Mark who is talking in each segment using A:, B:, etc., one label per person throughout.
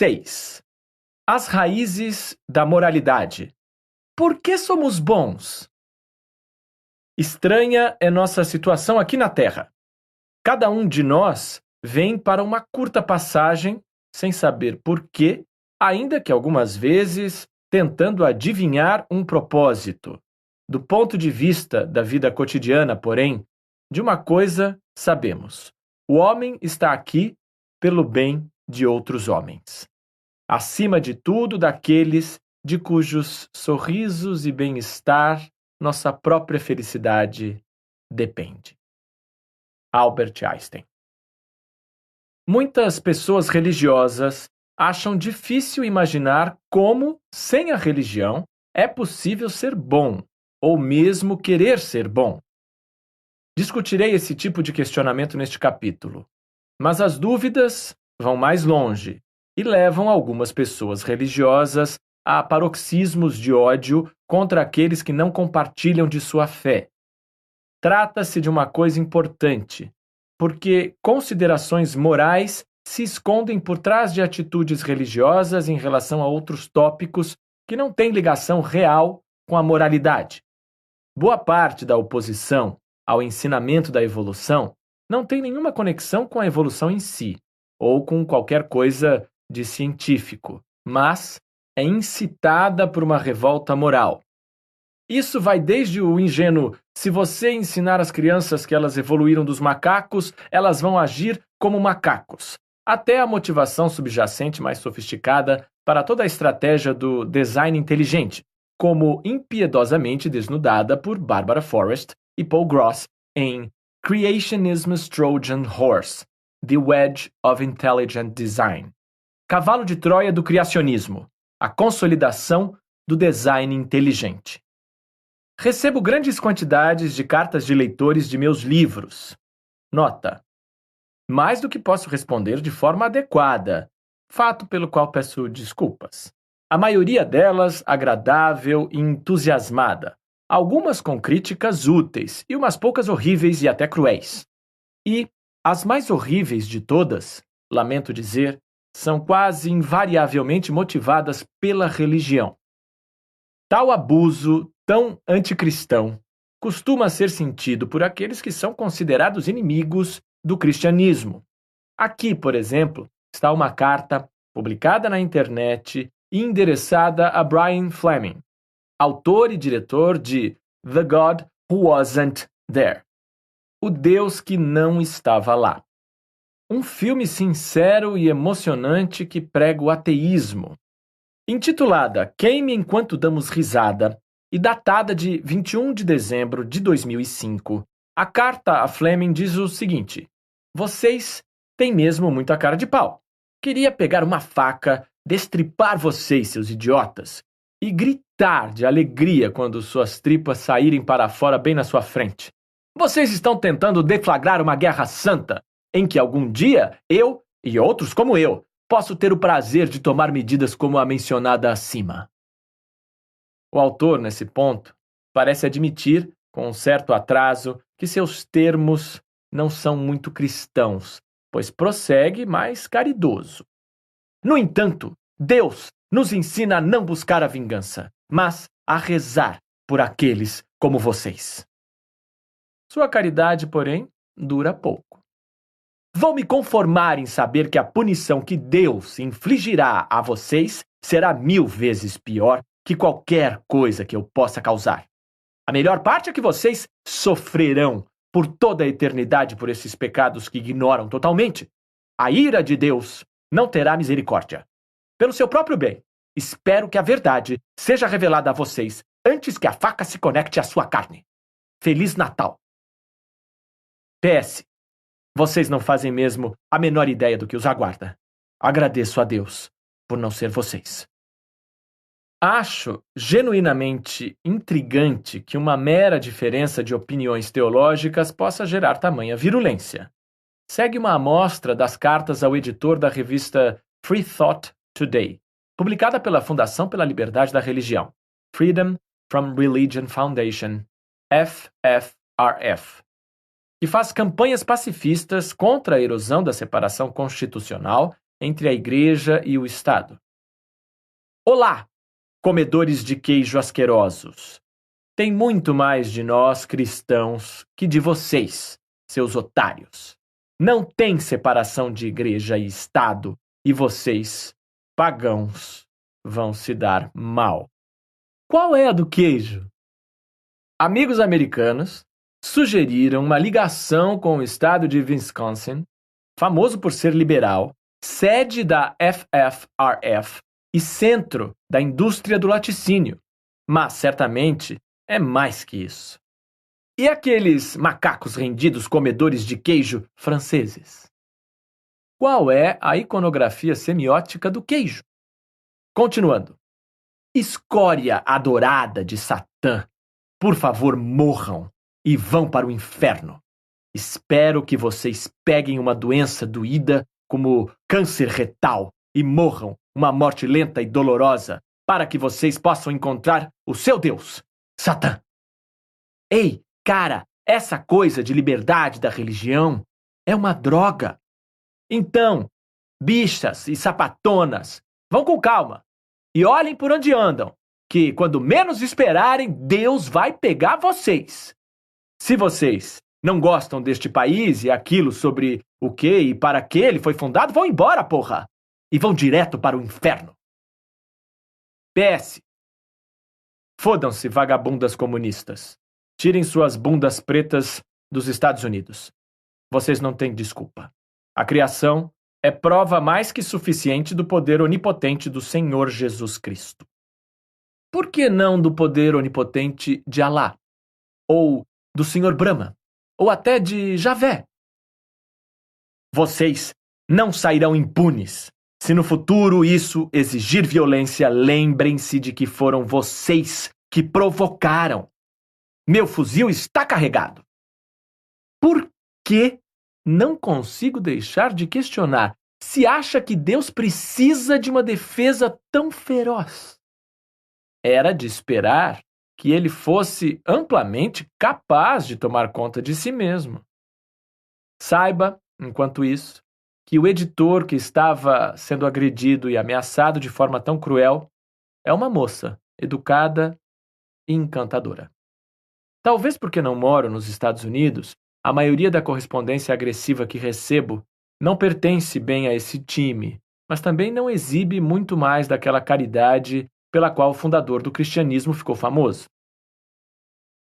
A: 6. As raízes da moralidade. Por que somos bons? Estranha é nossa situação aqui na Terra. Cada um de nós vem para uma curta passagem, sem saber por quê, ainda que algumas vezes tentando adivinhar um propósito. Do ponto de vista da vida cotidiana, porém, de uma coisa sabemos: o homem está aqui pelo bem de outros homens. Acima de tudo, daqueles de cujos sorrisos e bem-estar nossa própria felicidade depende. Albert Einstein. Muitas pessoas religiosas acham difícil imaginar como, sem a religião, é possível ser bom, ou mesmo querer ser bom. Discutirei esse tipo de questionamento neste capítulo, mas as dúvidas vão mais longe e levam algumas pessoas religiosas a paroxismos de ódio contra aqueles que não compartilham de sua fé. Trata-se de uma coisa importante, porque considerações morais se escondem por trás de atitudes religiosas em relação a outros tópicos que não têm ligação real com a moralidade. Boa parte da oposição ao ensinamento da evolução não tem nenhuma conexão com a evolução em si, ou com qualquer coisa de científico, mas é incitada por uma revolta moral. Isso vai desde o ingênuo: se você ensinar às crianças que elas evoluíram dos macacos, elas vão agir como macacos, até a motivação subjacente mais sofisticada para toda a estratégia do design inteligente, como impiedosamente desnudada por Barbara Forrest e Paul Gross em Creationism's Trojan Horse: The Wedge of Intelligent Design. Cavalo de Troia do criacionismo, a consolidação do design inteligente. Recebo grandes quantidades de cartas de leitores de meus livros. Nota: mais do que posso responder de forma adequada, fato pelo qual peço desculpas. A maioria delas agradável e entusiasmada, algumas com críticas úteis e umas poucas horríveis e até cruéis. E as mais horríveis de todas, lamento dizer, são quase invariavelmente motivadas pela religião. Tal abuso tão anticristão costuma ser sentido por aqueles que são considerados inimigos do cristianismo. Aqui, por exemplo, está uma carta publicada na internet e endereçada a Brian Fleming, autor e diretor de The God Who Wasn't There, O Deus que não estava lá. Um filme sincero e emocionante que prega o ateísmo. Intitulada Queime Enquanto Damos Risada e datada de 21 de dezembro de 2005, a carta a Fleming diz o seguinte: vocês têm mesmo muita cara de pau. Queria pegar uma faca, destripar vocês, seus idiotas, e gritar de alegria quando suas tripas saírem para fora bem na sua frente. Vocês estão tentando deflagrar uma guerra santa, em que algum dia eu, e outros como eu, posso ter o prazer de tomar medidas como a mencionada acima. O autor, nesse ponto, parece admitir, com um certo atraso, que seus termos não são muito cristãos, pois prossegue mais caridoso. No entanto, Deus nos ensina a não buscar a vingança, mas a rezar por aqueles como vocês. Sua caridade, porém, dura pouco. Vou me conformar em saber que a punição que Deus infligirá a vocês será 1000 vezes pior que qualquer coisa que eu possa causar. A melhor parte é que vocês sofrerão por toda a eternidade por esses pecados que ignoram totalmente. A ira de Deus não terá misericórdia. Pelo seu próprio bem, espero que a verdade seja revelada a vocês antes que a faca se conecte à sua carne. Feliz Natal. PS. Vocês não fazem mesmo a menor ideia do que os aguarda. Agradeço a Deus por não ser vocês. Acho genuinamente intrigante que uma mera diferença de opiniões teológicas possa gerar tamanha virulência. Segue uma amostra das cartas ao editor da revista Free Thought Today, publicada pela Fundação pela Liberdade da Religião, Freedom from Religion Foundation, FFRF, que faz campanhas pacifistas contra a erosão da separação constitucional entre a igreja e o Estado. Olá, comedores de queijo asquerosos! Tem muito mais de nós cristãos que de vocês, seus otários. Não tem separação de igreja e Estado, e vocês, pagãos, vão se dar mal. Qual é a do queijo? Amigos americanos sugeriram uma ligação com o estado de Wisconsin, famoso por ser liberal, sede da FFRF e centro da indústria do laticínio, mas certamente é mais que isso. E aqueles macacos rendidos comedores de queijo franceses? Qual é a iconografia semiótica do queijo? Continuando. Escória adorada de Satã, por favor, morram e vão para o inferno. Espero que vocês peguem uma doença doída como câncer retal e morram uma morte lenta e dolorosa para que vocês possam encontrar o seu Deus, Satã. Ei, cara, essa coisa de liberdade da religião é uma droga. Então, bichas e sapatonas, vão com calma e olhem por onde andam, que quando menos esperarem, Deus vai pegar vocês. Se vocês não gostam deste país e aquilo sobre o que e para que ele foi fundado, vão embora, porra! E vão direto para o inferno. PS. Fodam-se, vagabundas comunistas. Tirem suas bundas pretas dos Estados Unidos. Vocês não têm desculpa. A criação é prova mais que suficiente do poder onipotente do Senhor Jesus Cristo. Por que não do poder onipotente de Alá? Ou do Senhor Brahma? Ou até de Javé? Vocês não sairão impunes. Se no futuro isso exigir violência, lembrem-se de que foram vocês que provocaram. Meu fuzil está carregado. Por que não consigo deixar de questionar se acha que Deus precisa de uma defesa tão feroz? Era de esperar que ele fosse amplamente capaz de tomar conta de si mesmo. Saiba, enquanto isso, que o editor que estava sendo agredido e ameaçado de forma tão cruel é uma moça educada e encantadora. Talvez porque não moro nos Estados Unidos, a maioria da correspondência agressiva que recebo não pertence bem a esse time, mas também não exibe muito mais daquela caridade pela qual o fundador do cristianismo ficou famoso.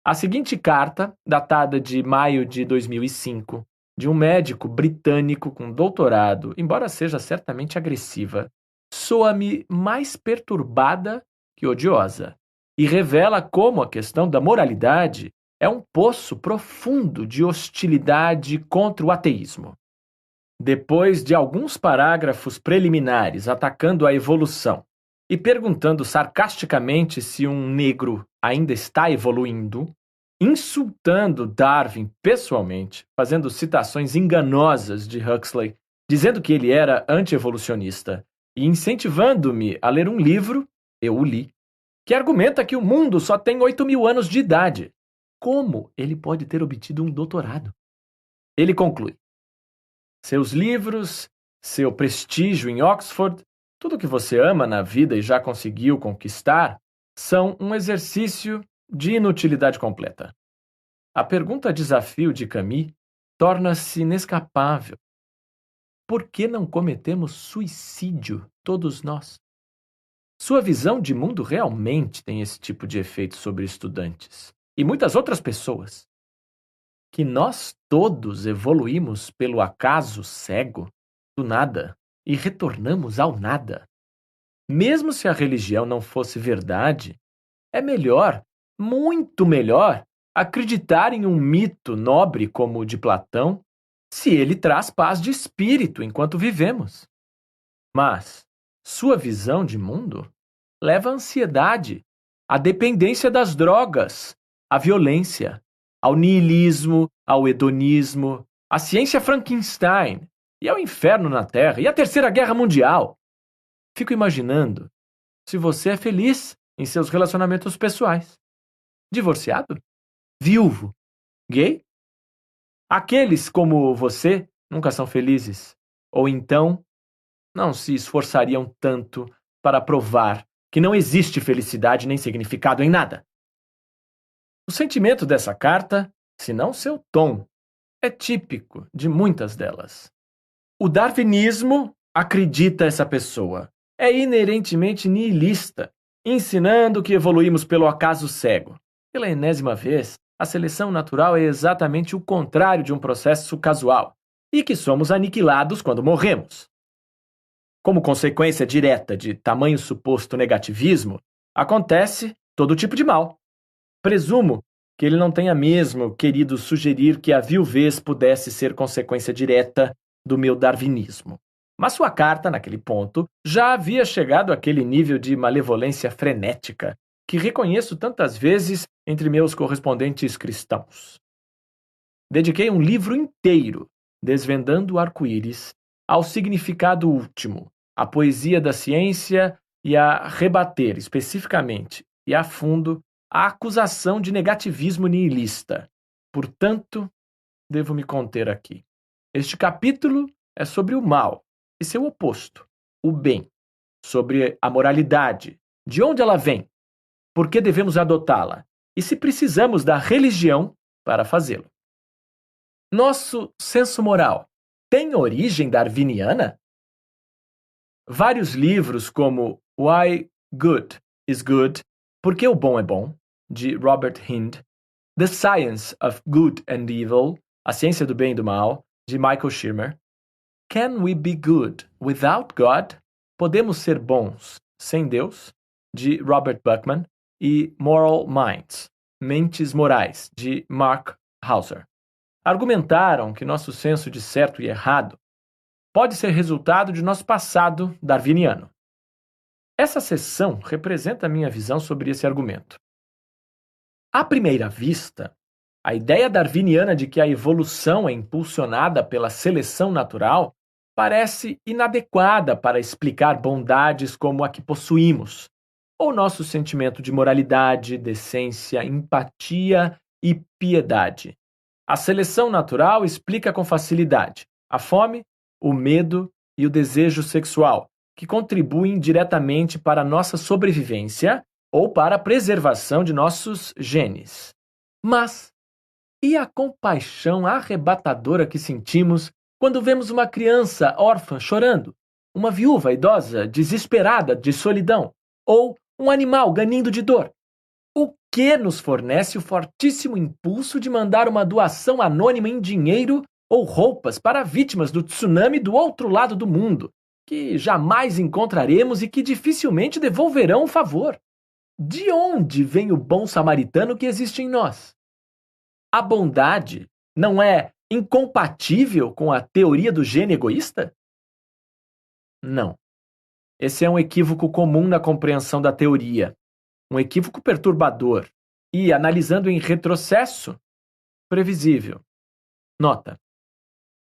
A: A seguinte carta, datada de maio de 2005, de um médico britânico com doutorado, embora seja certamente agressiva, soa-me mais perturbada que odiosa e revela como a questão da moralidade é um poço profundo de hostilidade contra o ateísmo. Depois de alguns parágrafos preliminares atacando a evolução e perguntando sarcasticamente se um negro ainda está evoluindo, insultando Darwin pessoalmente, fazendo citações enganosas de Huxley, dizendo que ele era anti-evolucionista e incentivando-me a ler um livro, eu o li, que argumenta que o mundo só tem 8.000 anos de idade. Como ele pode ter obtido um doutorado? Ele conclui: seus livros, seu prestígio em Oxford, tudo que você ama na vida e já conseguiu conquistar, são um exercício de inutilidade completa. A pergunta-desafio de Camus torna-se inescapável. Por que não cometemos suicídio, todos nós? Sua visão de mundo realmente tem esse tipo de efeito sobre estudantes e muitas outras pessoas. Que nós todos evoluímos pelo acaso cego, do nada, e retornamos ao nada. Mesmo se a religião não fosse verdade, é melhor, muito melhor, acreditar em um mito nobre como o de Platão, se ele traz paz de espírito enquanto vivemos. Mas sua visão de mundo leva à ansiedade, à dependência das drogas, à violência, ao niilismo, ao hedonismo, à ciência Frankenstein e ao inferno na Terra e à Terceira Guerra Mundial. Fico imaginando se você é feliz em seus relacionamentos pessoais. Divorciado? Viúvo? Gay? Aqueles como você nunca são felizes. Ou então não se esforçariam tanto para provar que não existe felicidade nem significado em nada. O sentimento dessa carta, se não seu tom, é típico de muitas delas. O darwinismo acredita essa pessoa. É inerentemente nihilista, ensinando que evoluímos pelo acaso cego. Pela enésima vez, a seleção natural é exatamente o contrário de um processo casual, e que somos aniquilados quando morremos. Como consequência direta de tamanho suposto negativismo, acontece todo tipo de mal. Presumo que ele não tenha mesmo querido sugerir que a viuvez pudesse ser consequência direta do meu darwinismo. Mas sua carta, naquele ponto, já havia chegado àquele nível de malevolência frenética que reconheço tantas vezes entre meus correspondentes cristãos. Dediquei um livro inteiro, desvendando o arco-íris, ao significado último, à poesia da ciência e a rebater especificamente e a fundo a acusação de negativismo nihilista. Portanto, devo me conter aqui. Este capítulo é sobre o mal e seu oposto, o bem, sobre a moralidade, de onde ela vem, por que devemos adotá-la e se precisamos da religião para fazê-lo. Nosso senso moral tem origem darwiniana? Vários livros como Why Good is Good, Por que o Bom é Bom, de Robert Hinde, The Science of Good and Evil, A Ciência do Bem e do Mal, de Michael Shermer, Can We Be Good Without God? Podemos ser bons sem Deus, de Robert Buckman, e Moral Minds, Mentes Morais, de Mark Hauser. Argumentaram que nosso senso de certo e errado pode ser resultado de nosso passado darwiniano. Essa seção representa a minha visão sobre esse argumento. À primeira vista, a ideia darwiniana de que a evolução é impulsionada pela seleção natural parece inadequada para explicar bondades como a que possuímos, ou nosso sentimento de moralidade, decência, empatia e piedade. A seleção natural explica com facilidade a fome, o medo e o desejo sexual, que contribuem diretamente para a nossa sobrevivência ou para a preservação de nossos genes. Mas, e a compaixão arrebatadora que sentimos quando vemos uma criança órfã chorando, uma viúva idosa desesperada de solidão, ou um animal ganindo de dor? O que nos fornece o fortíssimo impulso de mandar uma doação anônima em dinheiro ou roupas para vítimas do tsunami do outro lado do mundo, que jamais encontraremos e que dificilmente devolverão o favor? De onde vem o bom samaritano que existe em nós? A bondade não é incompatível com a teoria do gene egoísta? Não. Esse é um equívoco comum na compreensão da teoria, um equívoco perturbador e, analisando em retrocesso, previsível. Nota: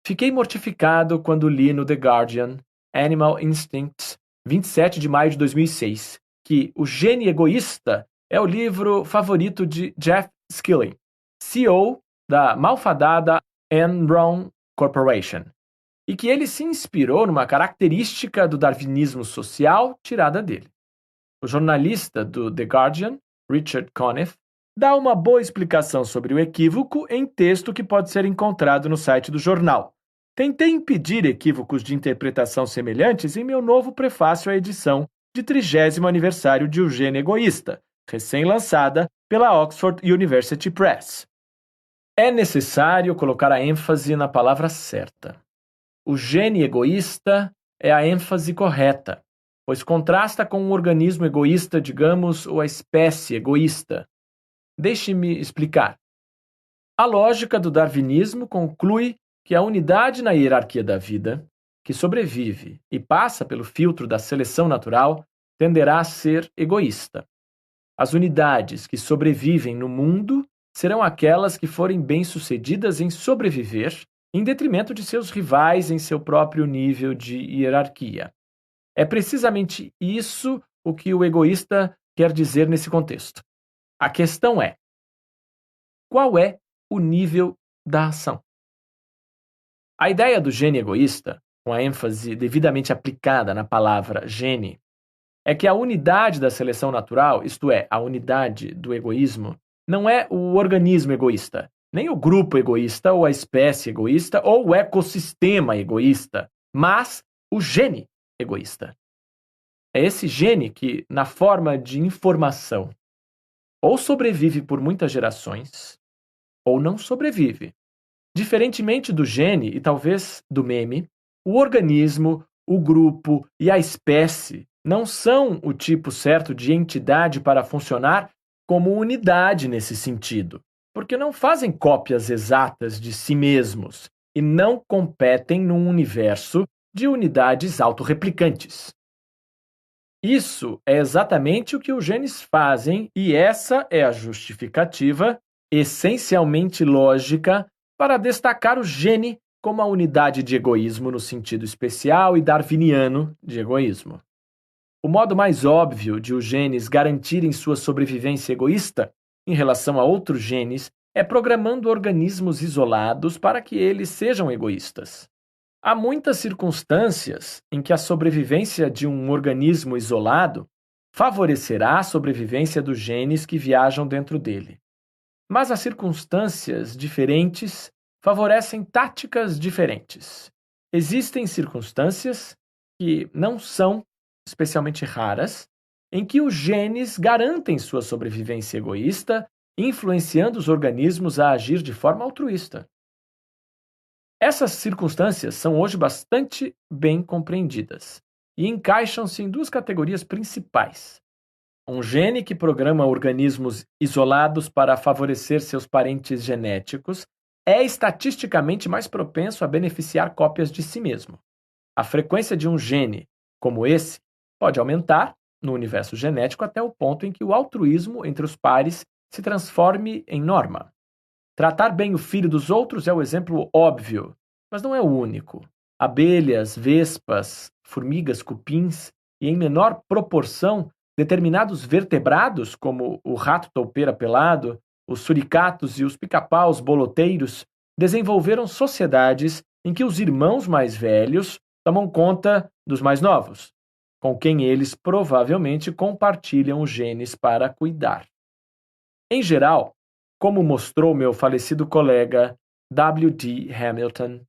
A: fiquei mortificado quando li no The Guardian, Animal Instincts, 27 de maio de 2006, que O Gene Egoísta é o livro favorito de Jeff Skilling, CEO da malfadada Enron Corporation, e que ele se inspirou numa característica do darwinismo social tirada dele. O jornalista do The Guardian, Richard Conniff, dá uma boa explicação sobre o equívoco em texto que pode ser encontrado no site do jornal. Tentei impedir equívocos de interpretação semelhantes em meu novo prefácio à edição de 30º aniversário de O Gene Egoísta, recém-lançada pela Oxford University Press. É necessário colocar a ênfase na palavra certa. O gene egoísta é a ênfase correta, pois contrasta com um organismo egoísta, digamos, ou a espécie egoísta. Deixe-me explicar. A lógica do darwinismo conclui que a unidade na hierarquia da vida, que sobrevive e passa pelo filtro da seleção natural, tenderá a ser egoísta. As unidades que sobrevivem no mundo serão aquelas que forem bem-sucedidas em sobreviver, em detrimento de seus rivais em seu próprio nível de hierarquia. É precisamente isso o que o egoísta quer dizer nesse contexto. A questão é: qual é o nível da ação? A ideia do gene egoísta, com a ênfase devidamente aplicada na palavra gene, é que a unidade da seleção natural, isto é, a unidade do egoísmo, não é o organismo egoísta, nem o grupo egoísta, ou a espécie egoísta, ou o ecossistema egoísta, mas o gene egoísta. É esse gene que, na forma de informação, ou sobrevive por muitas gerações, ou não sobrevive. Diferentemente do gene e talvez do meme, o organismo, o grupo e a espécie não são o tipo certo de entidade para funcionar como unidade nesse sentido, porque não fazem cópias exatas de si mesmos e não competem num universo de unidades autorreplicantes. Isso é exatamente o que os genes fazem, e essa é a justificativa, essencialmente lógica, para destacar o gene como a unidade de egoísmo no sentido especial e darwiniano de egoísmo. O modo mais óbvio de os genes garantirem sua sobrevivência egoísta em relação a outros genes é programando organismos isolados para que eles sejam egoístas. Há muitas circunstâncias em que a sobrevivência de um organismo isolado favorecerá a sobrevivência dos genes que viajam dentro dele. Mas as circunstâncias diferentes favorecem táticas diferentes. Existem circunstâncias que não são especialmente raras, em que os genes garantem sua sobrevivência egoísta, influenciando os organismos a agir de forma altruísta. Essas circunstâncias são hoje bastante bem compreendidas e encaixam-se em duas categorias principais. Um gene que programa organismos isolados para favorecer seus parentes genéticos é estatisticamente mais propenso a beneficiar cópias de si mesmo. A frequência de um gene como esse pode aumentar no universo genético até o ponto em que o altruísmo entre os pares se transforme em norma. Tratar bem o filho dos outros é o exemplo óbvio, mas não é o único. Abelhas, vespas, formigas, cupins e, em menor proporção, determinados vertebrados, como o rato toupeira pelado, os suricatos e os pica-paus boloteiros, desenvolveram sociedades em que os irmãos mais velhos tomam conta dos mais novos, com quem eles provavelmente compartilham os genes para cuidar. Em geral, como mostrou meu falecido colega W. D. Hamilton,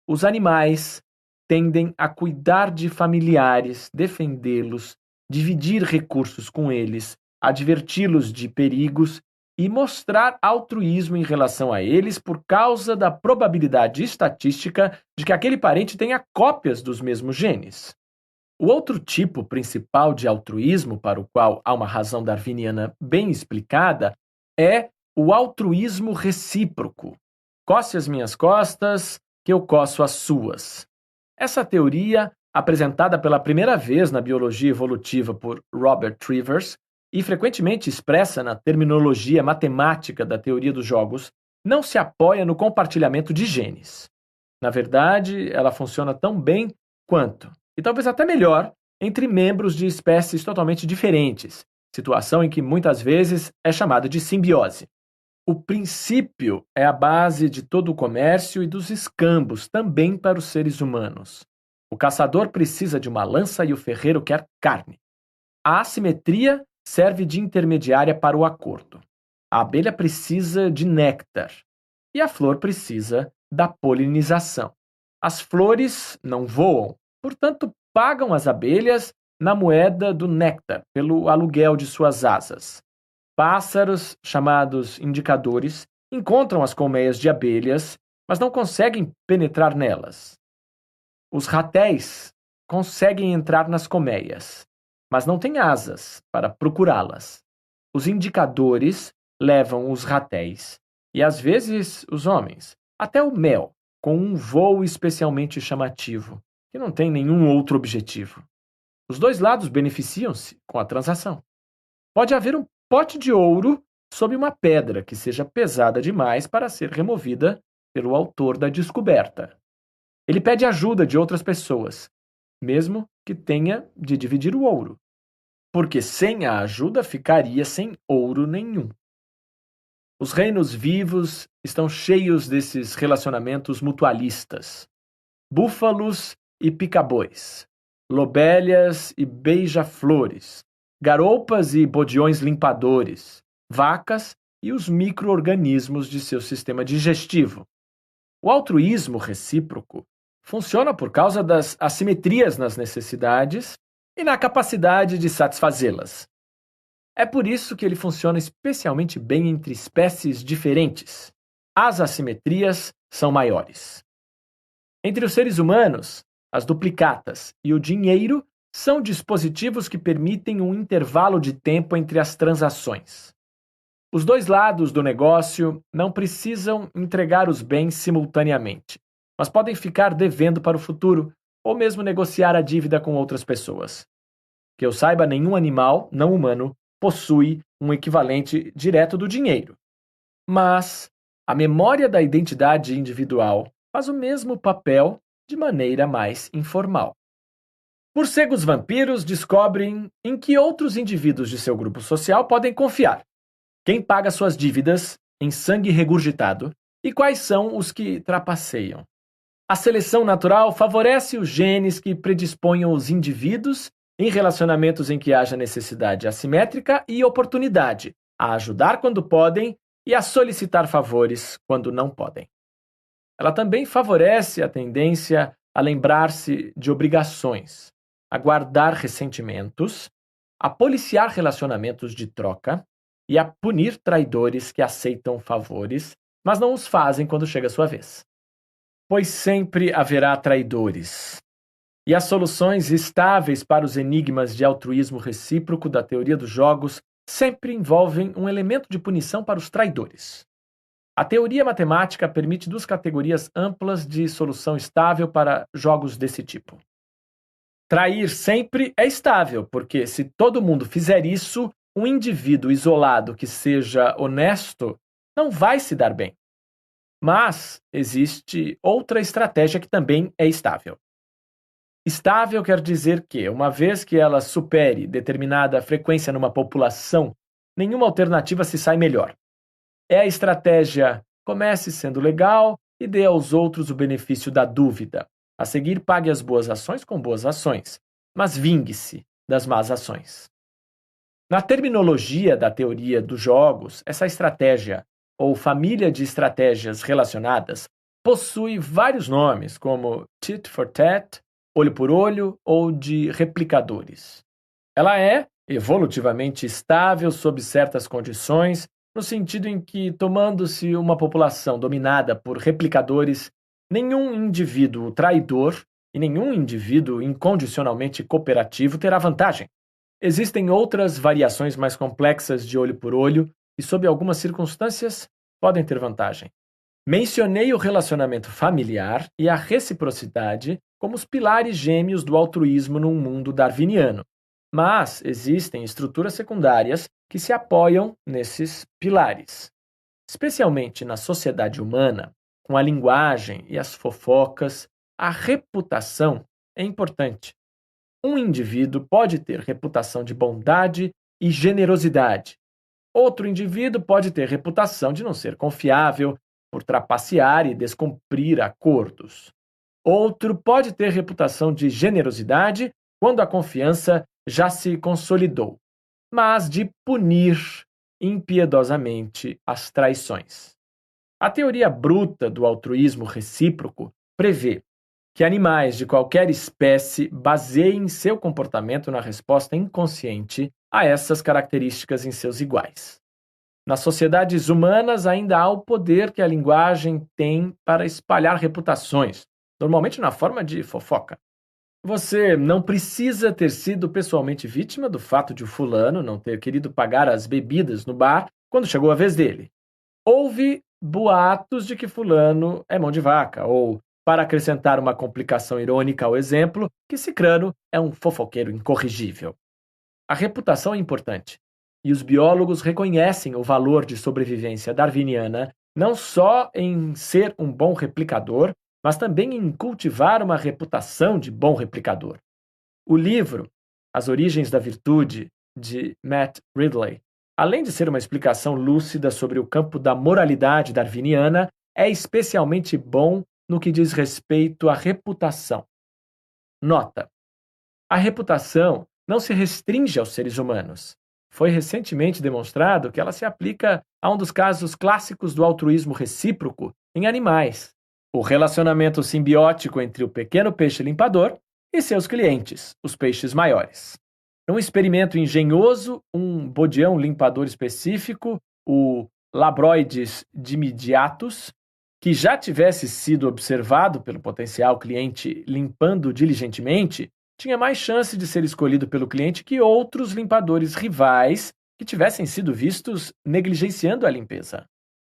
A: os animais tendem a cuidar de familiares, defendê-los, dividir recursos com eles, adverti-los de perigos e mostrar altruísmo em relação a eles por causa da probabilidade estatística de que aquele parente tenha cópias dos mesmos genes. O outro tipo principal de altruísmo, para o qual há uma razão darwiniana bem explicada, é o altruísmo recíproco. Coce as minhas costas, que eu coço as suas. Essa teoria, apresentada pela primeira vez na biologia evolutiva por Robert Trivers e frequentemente expressa na terminologia matemática da teoria dos jogos, não se apoia no compartilhamento de genes. Na verdade, ela funciona tão bem quanto, e talvez até melhor, entre membros de espécies totalmente diferentes, situação em que muitas vezes é chamada de simbiose. O princípio é a base de todo o comércio e dos escambos também para os seres humanos. O caçador precisa de uma lança e o ferreiro quer carne. A assimetria serve de intermediária para o acordo. A abelha precisa de néctar e a flor precisa da polinização. As flores não voam, portanto, pagam as abelhas na moeda do néctar, pelo aluguel de suas asas. Pássaros, chamados indicadores, encontram as colmeias de abelhas, mas não conseguem penetrar nelas. Os ratéis conseguem entrar nas colmeias, mas não têm asas para procurá-las. Os indicadores levam os ratéis, e às vezes os homens, até o mel, com um voo especialmente chamativo, que não tem nenhum outro objetivo. Os dois lados beneficiam-se com a transação. Pode haver um pote de ouro sob uma pedra que seja pesada demais para ser removida pelo autor da descoberta. Ele pede ajuda de outras pessoas, mesmo que tenha de dividir o ouro, porque sem a ajuda ficaria sem ouro nenhum. Os reinos vivos estão cheios desses relacionamentos mutualistas. Búfalos e pica-bois, lobélias e beija-flores, garoupas e bodiões limpadores, vacas e os micro-organismos de seu sistema digestivo. O altruísmo recíproco funciona por causa das assimetrias nas necessidades e na capacidade de satisfazê-las. É por isso que ele funciona especialmente bem entre espécies diferentes. As assimetrias são maiores. Entre os seres humanos, as duplicatas e o dinheiro são dispositivos que permitem um intervalo de tempo entre as transações. Os dois lados do negócio não precisam entregar os bens simultaneamente, mas podem ficar devendo para o futuro ou mesmo negociar a dívida com outras pessoas. Que eu saiba, nenhum animal não humano possui um equivalente direto do dinheiro. Mas a memória da identidade individual faz o mesmo papel de maneira mais informal. Morcegos vampiros descobrem em que outros indivíduos de seu grupo social podem confiar, quem paga suas dívidas em sangue regurgitado e quais são os que trapaceiam. A seleção natural favorece os genes que predisponham os indivíduos em relacionamentos em que haja necessidade assimétrica e oportunidade, a ajudar quando podem e a solicitar favores quando não podem. Ela também favorece a tendência a lembrar-se de obrigações, a guardar ressentimentos, a policiar relacionamentos de troca e a punir traidores que aceitam favores, mas não os fazem quando chega a sua vez. Pois sempre haverá traidores. E as soluções estáveis para os enigmas de altruísmo recíproco da teoria dos jogos sempre envolvem um elemento de punição para os traidores. A teoria matemática permite duas categorias amplas de solução estável para jogos desse tipo. Trair sempre é estável, porque se todo mundo fizer isso, um indivíduo isolado que seja honesto não vai se dar bem. Mas existe outra estratégia que também é estável. Estável quer dizer que, uma vez que ela supere determinada frequência numa população, nenhuma alternativa se sai melhor. É a estratégia comece sendo legal e dê aos outros o benefício da dúvida. A seguir, pague as boas ações com boas ações, mas vingue-se das más ações. Na terminologia da teoria dos jogos, essa estratégia, ou família de estratégias relacionadas, possui vários nomes, como tit for tat, olho por olho ou de replicadores. Ela é evolutivamente estável sob certas condições, no sentido em que, tomando-se uma população dominada por replicadores, nenhum indivíduo traidor e nenhum indivíduo incondicionalmente cooperativo terá vantagem. Existem outras variações mais complexas de olho por olho e, sob algumas circunstâncias, podem ter vantagem. Mencionei o relacionamento familiar e a reciprocidade como os pilares gêmeos do altruísmo num mundo darwiniano. Mas existem estruturas secundárias que se apoiam nesses pilares. Especialmente na sociedade humana, com a linguagem e as fofocas, a reputação é importante. Um indivíduo pode ter reputação de bondade e generosidade. Outro indivíduo pode ter reputação de não ser confiável, por trapacear e descumprir acordos. Outro pode ter reputação de generosidade quando a confiança já se consolidou, mas de punir impiedosamente as traições. A teoria bruta do altruísmo recíproco prevê que animais de qualquer espécie baseiem seu comportamento na resposta inconsciente a essas características em seus iguais. Nas sociedades humanas ainda há o poder que a linguagem tem para espalhar reputações, normalmente na forma de fofoca. Você não precisa ter sido pessoalmente vítima do fato de o fulano não ter querido pagar as bebidas no bar quando chegou a vez dele. Houve boatos de que fulano é mão de vaca, ou, para acrescentar uma complicação irônica ao exemplo, que cicrano é um fofoqueiro incorrigível. A reputação é importante, e os biólogos reconhecem o valor de sobrevivência darwiniana não só em ser um bom replicador, mas também em cultivar uma reputação de bom replicador. O livro As Origens da Virtude, de Matt Ridley, além de ser uma explicação lúcida sobre o campo da moralidade darwiniana, é especialmente bom no que diz respeito à reputação. Nota: a reputação não se restringe aos seres humanos. Foi recentemente demonstrado que ela se aplica a um dos casos clássicos do altruísmo recíproco em animais: o relacionamento simbiótico entre o pequeno peixe limpador e seus clientes, os peixes maiores. Num experimento engenhoso, um bodião limpador específico, o Labroides dimidiatus, que já tivesse sido observado pelo potencial cliente limpando diligentemente, tinha mais chance de ser escolhido pelo cliente que outros limpadores rivais que tivessem sido vistos negligenciando a limpeza.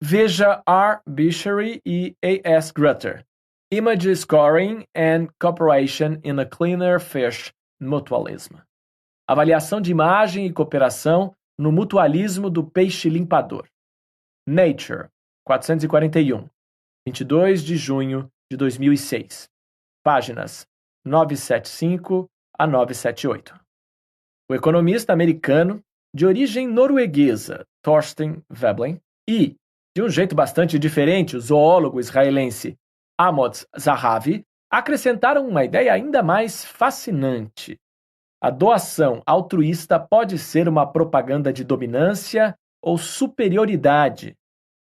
A: Veja R. Bichery e A. S. Grutter, Image Scoring and Cooperation in a Cleaner Fish Mutualism. Avaliação de imagem e cooperação no mutualismo do peixe limpador. Nature, 441, 22 de junho de 2006. Páginas 975 a 978. O economista americano, de origem norueguesa, Thorstein Veblen, e, de um jeito bastante diferente, o zoólogo israelense Amos Zahavi, acrescentaram uma ideia ainda mais fascinante. A doação altruísta pode ser uma propaganda de dominância ou superioridade.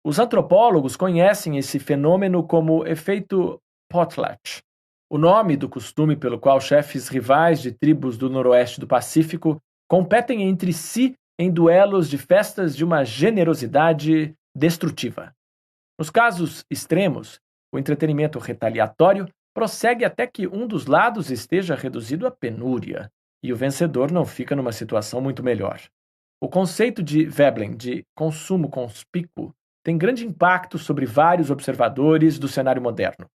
A: Os antropólogos conhecem esse fenômeno como efeito potlatch, o nome do costume pelo qual chefes rivais de tribos do noroeste do Pacífico competem entre si em duelos de festas de uma generosidade destrutiva. Nos casos extremos, o entretenimento retaliatório prossegue até que um dos lados esteja reduzido à penúria, e o vencedor não fica numa situação muito melhor. O conceito de Veblen de consumo conspícuo tem grande impacto sobre vários observadores do cenário moderno.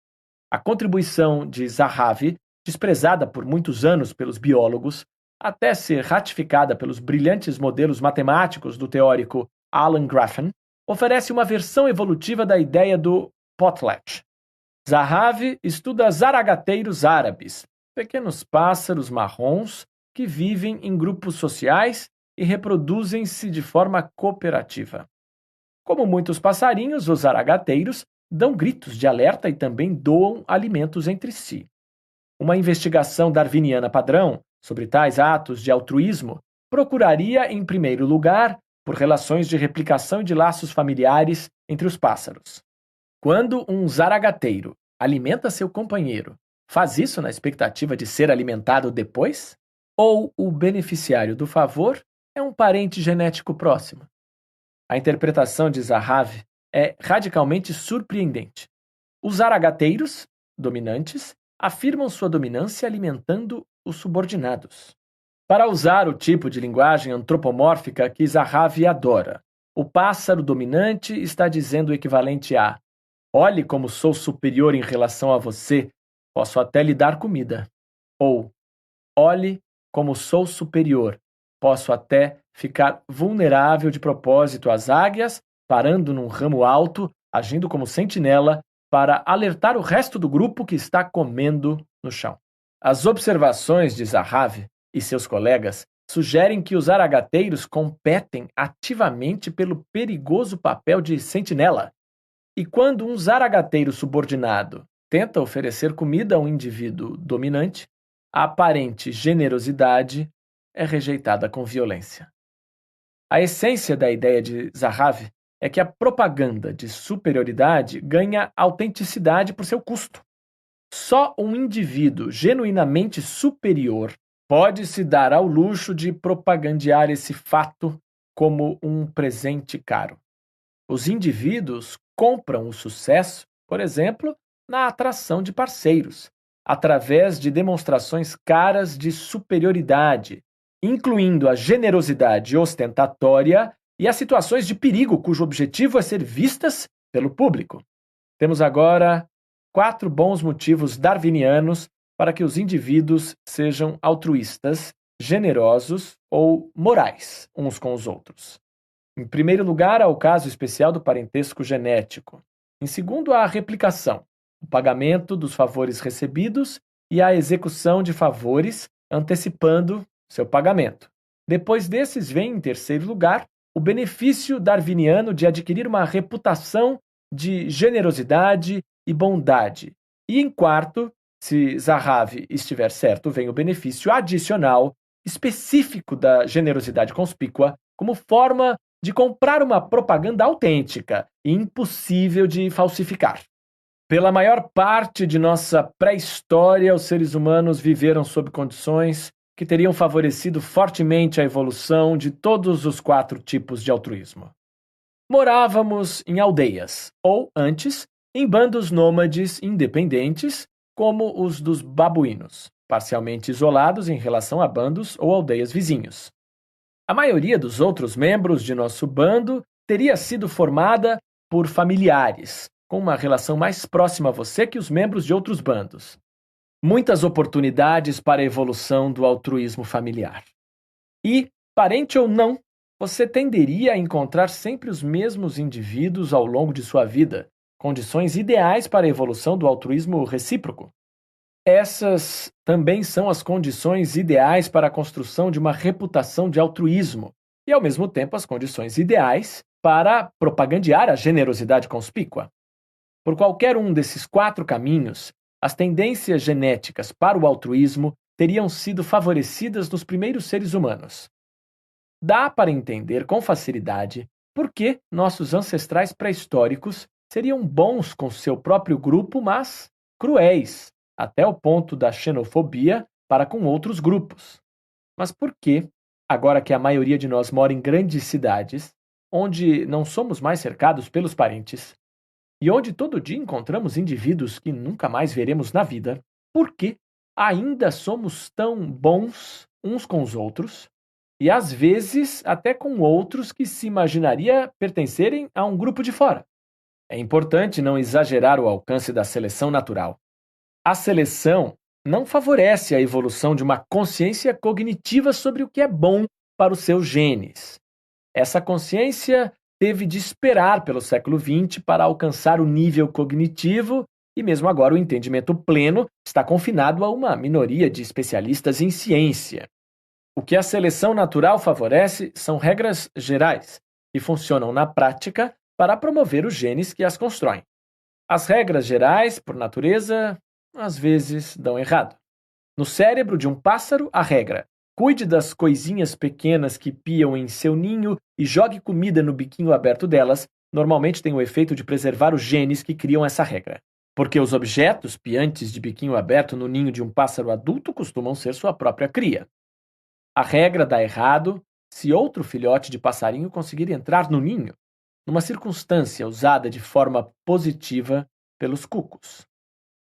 A: A contribuição de Zahavi, desprezada por muitos anos pelos biólogos, até ser ratificada pelos brilhantes modelos matemáticos do teórico Alan Grafen, oferece uma versão evolutiva da ideia do potlatch. Zahavi estuda zaragateiros árabes, pequenos pássaros marrons que vivem em grupos sociais e reproduzem-se de forma cooperativa. Como muitos passarinhos, os zaragateiros dão gritos de alerta e também doam alimentos entre si. Uma investigação darwiniana padrão sobre tais atos de altruísmo procuraria, em primeiro lugar, por relações de replicação e de laços familiares entre os pássaros. Quando um zaragateiro alimenta seu companheiro, faz isso na expectativa de ser alimentado depois? Ou o beneficiário do favor é um parente genético próximo? A interpretação de Zahavi é radicalmente surpreendente. Os zaragateiros, dominantes, afirmam sua dominância alimentando os subordinados. Para usar o tipo de linguagem antropomórfica que Zahavi adora, o pássaro dominante está dizendo o equivalente a: olhe como sou superior em relação a você, posso até lhe dar comida. Ou, olhe como sou superior, posso até ficar vulnerável de propósito às águias, parando num ramo alto, agindo como sentinela, para alertar o resto do grupo que está comendo no chão. As observações de Zahavi e seus colegas sugerem que os zaragateiros competem ativamente pelo perigoso papel de sentinela. E quando um zaragateiro subordinado tenta oferecer comida a um indivíduo dominante, a aparente generosidade é rejeitada com violência. A essência da ideia de Zahavi é que a propaganda de superioridade ganha autenticidade por seu custo. Só um indivíduo genuinamente superior pode se dar ao luxo de propagandear esse fato como um presente caro. Os indivíduos compram o sucesso, por exemplo, na atração de parceiros, através de demonstrações caras de superioridade, incluindo a generosidade ostentatória e as situações de perigo cujo objetivo é ser vistas pelo público. Temos agora 4 bons motivos darwinianos para que os indivíduos sejam altruístas, generosos ou morais uns com os outros. Em primeiro lugar, há o caso especial do parentesco genético. Em segundo, há a replicação, o pagamento dos favores recebidos e a execução de favores antecipando seu pagamento. Depois desses vem, em terceiro lugar, o benefício darwiniano de adquirir uma reputação de generosidade e bondade. E, em quarto, Se Zahavi estiver certo, vem o benefício adicional específico da generosidade conspícua como forma de comprar uma propaganda autêntica e impossível de falsificar. Pela maior parte de nossa pré-história, os seres humanos viveram sob condições que teriam favorecido fortemente a evolução de todos os 4 tipos de altruísmo. Morávamos em aldeias, ou, antes, em bandos nômades independentes, como os dos babuínos, parcialmente isolados em relação a bandos ou aldeias vizinhos. A maioria dos outros membros de nosso bando teria sido formada por familiares, com uma relação mais próxima a você que os membros de outros bandos. Muitas oportunidades para a evolução do altruísmo familiar. E, parente ou não, você tenderia a encontrar sempre os mesmos indivíduos ao longo de sua vida, condições ideais para a evolução do altruísmo recíproco. Essas também são as condições ideais para a construção de uma reputação de altruísmo e, ao mesmo tempo, as condições ideais para propagandear a generosidade conspícua. Por qualquer um desses 4 caminhos, as tendências genéticas para o altruísmo teriam sido favorecidas nos primeiros seres humanos. Dá para entender com facilidade por que nossos ancestrais pré-históricos seriam bons com seu próprio grupo, mas cruéis, até o ponto da xenofobia para com outros grupos. Mas por que, agora que a maioria de nós mora em grandes cidades, onde não somos mais cercados pelos parentes, e onde todo dia encontramos indivíduos que nunca mais veremos na vida, por que ainda somos tão bons uns com os outros, e às vezes até com outros que se imaginaria pertencerem a um grupo de fora? É importante não exagerar o alcance da seleção natural. A seleção não favorece a evolução de uma consciência cognitiva sobre o que é bom para os seus genes. Essa consciência teve de esperar pelo século XX para alcançar o nível cognitivo e mesmo agora o entendimento pleno está confinado a uma minoria de especialistas em ciência. O que a seleção natural favorece são regras gerais, que funcionam na prática para promover os genes que as constroem. As regras gerais, por natureza, às vezes dão errado. No cérebro de um pássaro, a regra: cuide das coisinhas pequenas que piam em seu ninho e jogue comida no biquinho aberto delas, normalmente tem o efeito de preservar os genes que criam essa regra. Porque os objetos piantes de biquinho aberto no ninho de um pássaro adulto costumam ser sua própria cria. A regra dá errado se outro filhote de passarinho conseguir entrar no ninho, numa circunstância usada de forma positiva pelos cucos.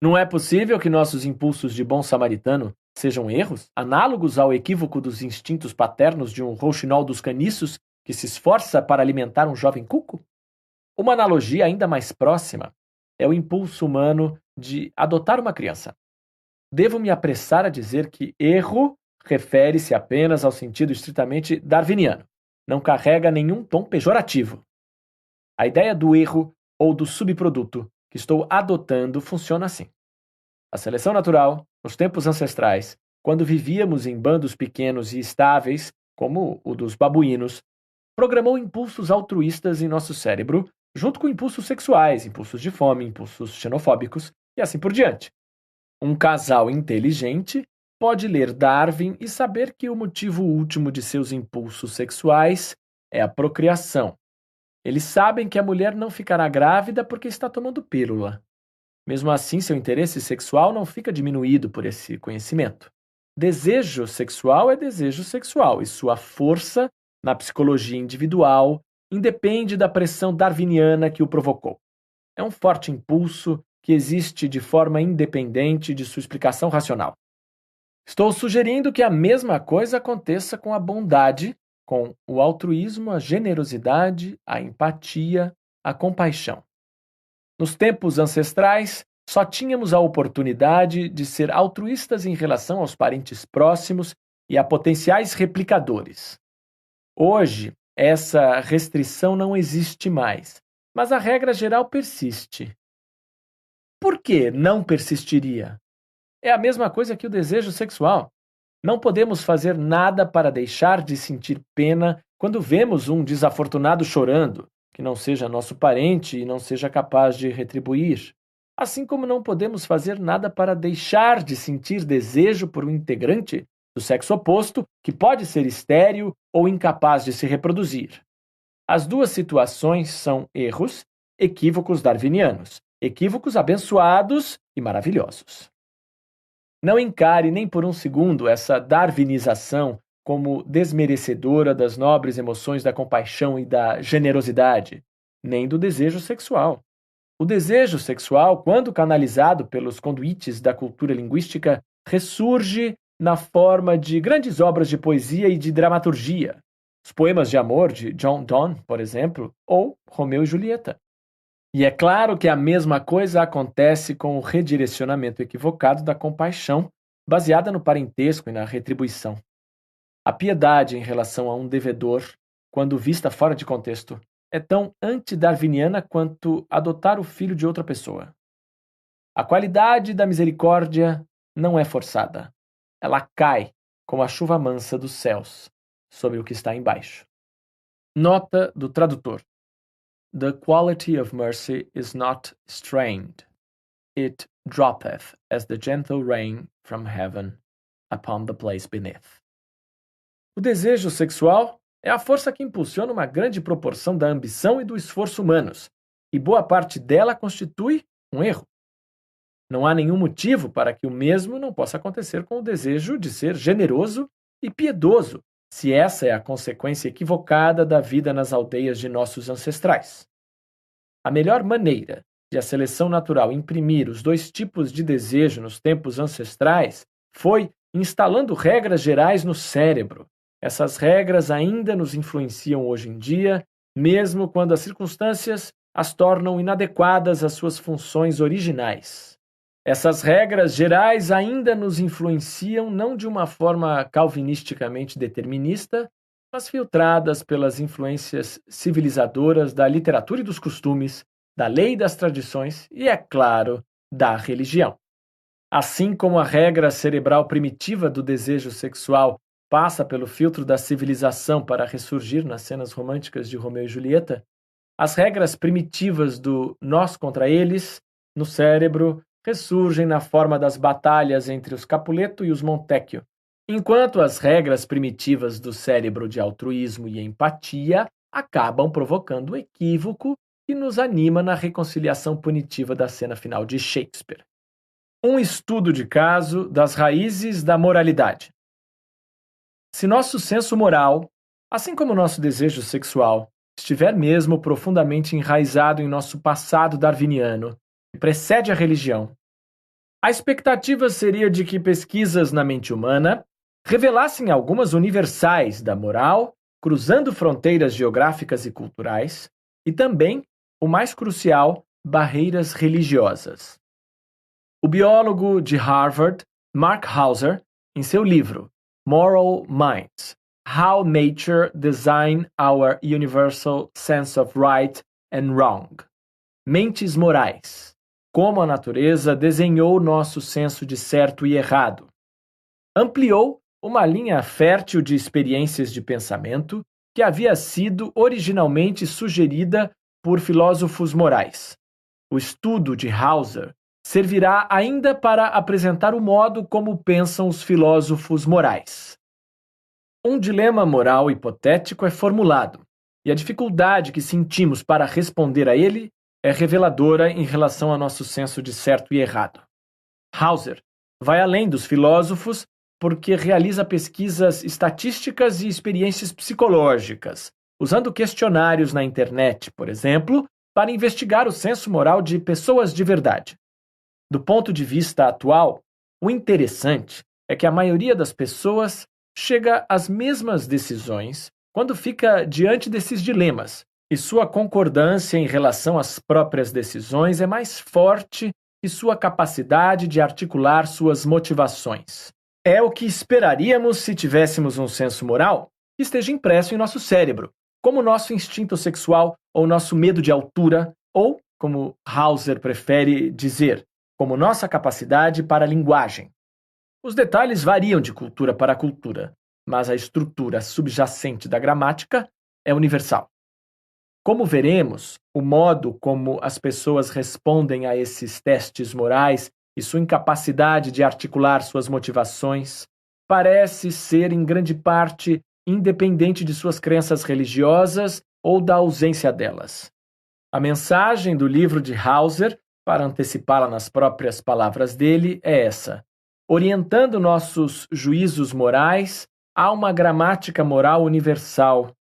A: Não é possível que nossos impulsos de bom samaritano sejam erros, análogos ao equívoco dos instintos paternos de um rouxinol dos caniços que se esforça para alimentar um jovem cuco? Uma analogia ainda mais próxima é o impulso humano de adotar uma criança. Devo me apressar a dizer que erro refere-se apenas ao sentido estritamente darwiniano. Não carrega nenhum tom pejorativo. A ideia do erro ou do subproduto que estou adotando funciona assim. A seleção natural, nos tempos ancestrais, quando vivíamos em bandos pequenos e estáveis, como o dos babuínos, programou impulsos altruístas em nosso cérebro, junto com impulsos sexuais, impulsos de fome, impulsos xenofóbicos e assim por diante. Um casal inteligente pode ler Darwin e saber que o motivo último de seus impulsos sexuais é a procriação. Eles sabem que a mulher não ficará grávida porque está tomando pílula. Mesmo assim, seu interesse sexual não fica diminuído por esse conhecimento. Desejo sexual é desejo sexual e sua força na psicologia individual independe da pressão darwiniana que o provocou. É um forte impulso que existe de forma independente de sua explicação racional. Estou sugerindo que a mesma coisa aconteça com a bondade, com o altruísmo, a generosidade, a empatia, a compaixão. Nos tempos ancestrais, só tínhamos a oportunidade de ser altruístas em relação aos parentes próximos e a potenciais replicadores. Hoje, essa restrição não existe mais, mas a regra geral persiste. Por que não persistiria? É a mesma coisa que o desejo sexual. Não podemos fazer nada para deixar de sentir pena quando vemos um desafortunado chorando, que não seja nosso parente e não seja capaz de retribuir. assim como não podemos fazer nada para deixar de sentir desejo por um integrante do sexo oposto que pode ser estéril ou incapaz de se reproduzir. As duas situações são erros, equívocos darwinianos, equívocos abençoados e maravilhosos. Não encare nem por um segundo essa darwinização como desmerecedora das nobres emoções da compaixão e da generosidade, nem do desejo sexual. O desejo sexual, quando canalizado pelos conduítes da cultura linguística, ressurge na forma de grandes obras de poesia e de dramaturgia. Os poemas de amor de John Donne, por exemplo, ou Romeu e Julieta. E é claro que a mesma coisa acontece com o redirecionamento equivocado da compaixão, baseada no parentesco e na retribuição. A piedade em relação a um devedor, quando vista fora de contexto, é tão antidarwiniana quanto adotar o filho de outra pessoa. A qualidade da misericórdia não é forçada. Ela cai como a chuva mansa dos céus sobre o que está embaixo. Nota do tradutor. The quality of mercy is not strained. It droppeth as the gentle rain from heaven upon the place beneath. O desejo sexual é a força que impulsiona uma grande proporção da ambição e do esforço humanos, e boa parte dela constitui um erro. Não há nenhum motivo para que o mesmo não possa acontecer com o desejo de ser generoso e piedoso, se essa é a consequência equivocada da vida nas aldeias de nossos ancestrais. A melhor maneira de a seleção natural imprimir os dois tipos de desejo nos tempos ancestrais foi instalando regras gerais no cérebro. Essas regras ainda nos influenciam hoje em dia, mesmo quando as circunstâncias as tornam inadequadas às suas funções originais. Essas regras gerais ainda nos influenciam não de uma forma calvinisticamente determinista, mas filtradas pelas influências civilizadoras da literatura e dos costumes, da lei e das tradições e, é claro, da religião. Assim como a regra cerebral primitiva do desejo sexual passa pelo filtro da civilização para ressurgir nas cenas românticas de Romeu e Julieta, as regras primitivas do nós contra eles, no cérebro, ressurgem na forma das batalhas entre os Capuleto e os Montecchio, enquanto as regras primitivas do cérebro de altruísmo e empatia acabam provocando o equívoco que nos anima na reconciliação punitiva da cena final de Shakespeare. Um estudo de caso das raízes da moralidade. Se nosso senso moral, assim como nosso desejo sexual, estiver mesmo profundamente enraizado em nosso passado darwiniano, que precede a religião, a expectativa seria de que pesquisas na mente humana revelassem algumas universais da moral, cruzando fronteiras geográficas e culturais, e também, o mais crucial, barreiras religiosas. O biólogo de Harvard, Mark Hauser, em seu livro Moral Minds: How Nature Designed Our Universal Sense of Right and Wrong. Mentes morais. Como a natureza desenhou nosso senso de certo e errado. Ampliou uma linha fértil de experiências de pensamento que havia sido originalmente sugerida por filósofos morais. O estudo de Hauser servirá ainda para apresentar o modo como pensam os filósofos morais. Um dilema moral hipotético é formulado, e a dificuldade que sentimos para responder a ele é reveladora em relação ao nosso senso de certo e errado. Hauser vai além dos filósofos porque realiza pesquisas estatísticas e experiências psicológicas, usando questionários na internet, por exemplo, para investigar o senso moral de pessoas de verdade. Do ponto de vista atual, o interessante é que a maioria das pessoas chega às mesmas decisões quando fica diante desses dilemas, e sua concordância em relação às próprias decisões é mais forte que sua capacidade de articular suas motivações. É o que esperaríamos se tivéssemos um senso moral que esteja impresso em nosso cérebro, como nosso instinto sexual ou nosso medo de altura, ou, como Hauser prefere dizer, como nossa capacidade para a linguagem. Os detalhes variam de cultura para cultura, mas a estrutura subjacente da gramática é universal. Como veremos, o modo como as pessoas respondem a esses testes morais e sua incapacidade de articular suas motivações parece ser, em grande parte, independente de suas crenças religiosas ou da ausência delas. A mensagem do livro de Hauser, para antecipá-la nas próprias palavras dele, é essa: orientando nossos juízos morais a uma gramática moral universal,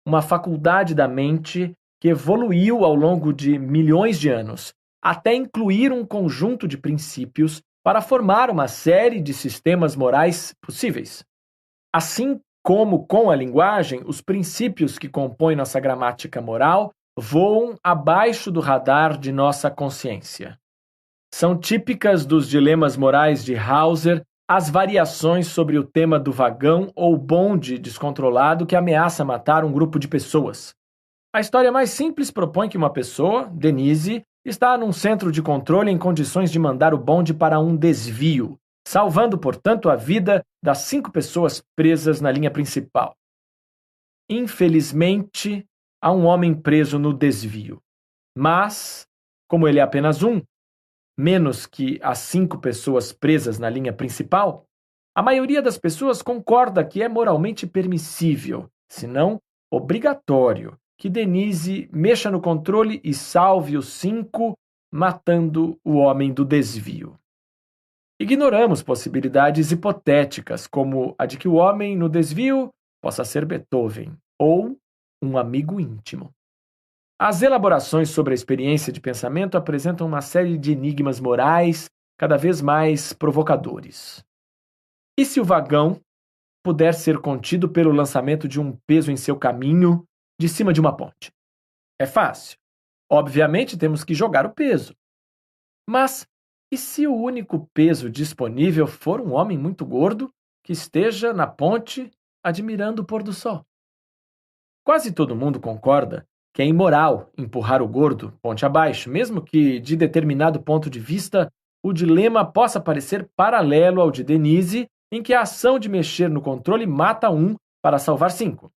A: uma faculdade da mente que evoluiu ao longo de milhões de anos, até incluir um conjunto de princípios para formar uma série de sistemas morais possíveis. Assim como com a linguagem, os princípios que compõem nossa gramática moral voam abaixo do radar de nossa consciência. São típicas dos dilemas morais de Hauser as variações sobre o tema do vagão ou bonde descontrolado que ameaça matar um grupo de pessoas. A história mais simples propõe que uma pessoa, Denise, está num centro de controle em condições de mandar o bonde para um desvio, salvando, portanto, a vida das 5 pessoas presas na linha principal. Infelizmente, há um homem preso no desvio. Mas, como ele é apenas um, menos que as 5 pessoas presas na linha principal, a maioria das pessoas concorda que é moralmente permissível, se não obrigatório, que Denise mexa no controle e salve os 5, matando o homem do desvio. Ignoramos possibilidades hipotéticas, como a de que o homem no desvio possa ser Beethoven ou um amigo íntimo. As elaborações sobre a experiência de pensamento apresentam uma série de enigmas morais cada vez mais provocadores. E se o vagão puder ser contido pelo lançamento de um peso em seu caminho de cima de uma ponte? É fácil. Obviamente temos que jogar o peso. Mas e se o único peso disponível for um homem muito gordo que esteja na ponte admirando o pôr do sol? Quase todo mundo concorda que é imoral empurrar o gordo ponte abaixo, mesmo que, de determinado ponto de vista, o dilema possa parecer paralelo ao de Denise, em que a ação de mexer no controle mata um para salvar 5.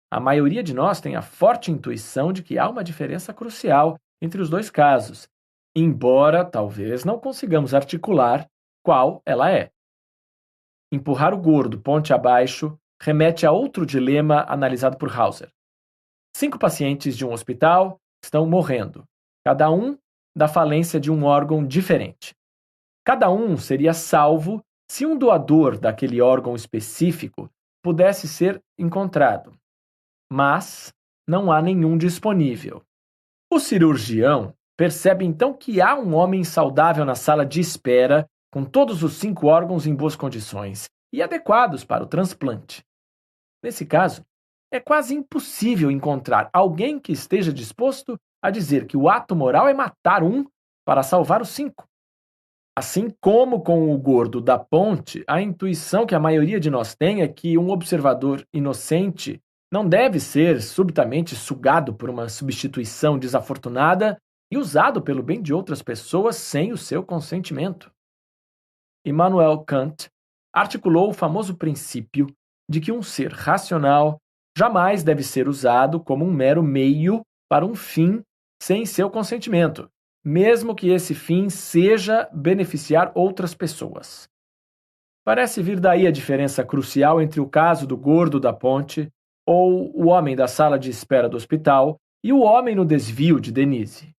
A: A maioria de nós tem a forte intuição de que há uma diferença crucial entre os dois casos, embora talvez não consigamos articular qual ela é. Empurrar o gordo ponte abaixo remete a outro dilema analisado por Hauser. 5 pacientes de um hospital estão morrendo, cada um da falência de um órgão diferente. Cada um seria salvo se um doador daquele órgão específico pudesse ser encontrado, mas não há nenhum disponível. O cirurgião percebe então que há um homem saudável na sala de espera, com todos os 5 órgãos em boas condições e adequados para o transplante. Nesse caso, é quase impossível encontrar alguém que esteja disposto a dizer que o ato moral é matar um para salvar os 5. Assim como com o gordo da ponte, a intuição que a maioria de nós tem é que um observador inocente não deve ser subitamente sugado por uma substituição desafortunada e usado pelo bem de outras pessoas sem o seu consentimento. Immanuel Kant articulou o famoso princípio de que um ser racional jamais deve ser usado como um mero meio para um fim sem seu consentimento, mesmo que esse fim seja beneficiar outras pessoas. Parece vir daí a diferença crucial entre o caso do gordo da ponte ou o homem da sala de espera do hospital e o homem no desvio de Denise.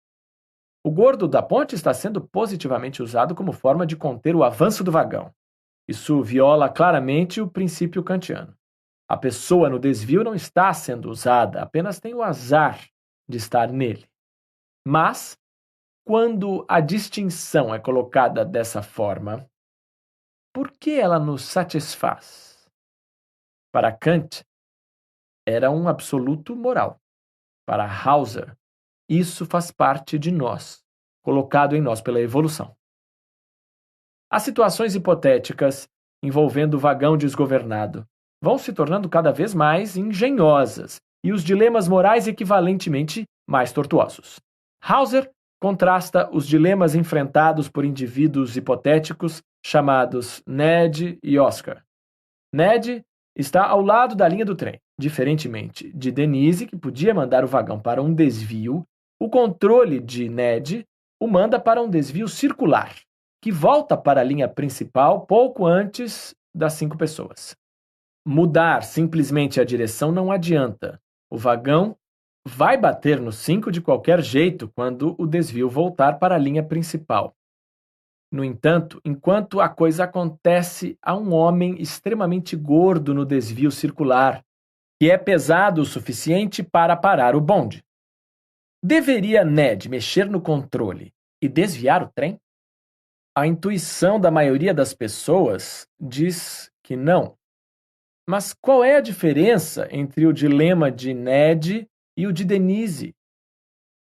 A: O gordo da ponte está sendo positivamente usado como forma de conter o avanço do vagão. Isso viola claramente o princípio kantiano. A pessoa no desvio não está sendo usada, apenas tem o azar de estar nele. Mas, quando a distinção é colocada dessa forma, por que ela nos satisfaz? Para Kant, era um absoluto moral. Para Hauser, isso faz parte de nós, colocado em nós pela evolução. As situações hipotéticas envolvendo o vagão desgovernado vão se tornando cada vez mais engenhosas e os dilemas morais equivalentemente mais tortuosos. Hauser contrasta os dilemas enfrentados por indivíduos hipotéticos chamados Ned e Oscar. Ned está ao lado da linha do trem. Diferentemente de Denise, que podia mandar o vagão para um desvio, o controle de Ned o manda para um desvio circular, que volta para a linha principal pouco antes das 5 pessoas. Mudar simplesmente a direção não adianta. O vagão vai bater no 5 de qualquer jeito quando o desvio voltar para a linha principal. No entanto, enquanto a coisa acontece, há um homem extremamente gordo no desvio circular, que é pesado o suficiente para parar o bonde. Deveria Ned mexer no controle e desviar o trem? A intuição da maioria das pessoas diz que não. Mas qual é a diferença entre o dilema de Ned e o de Denise?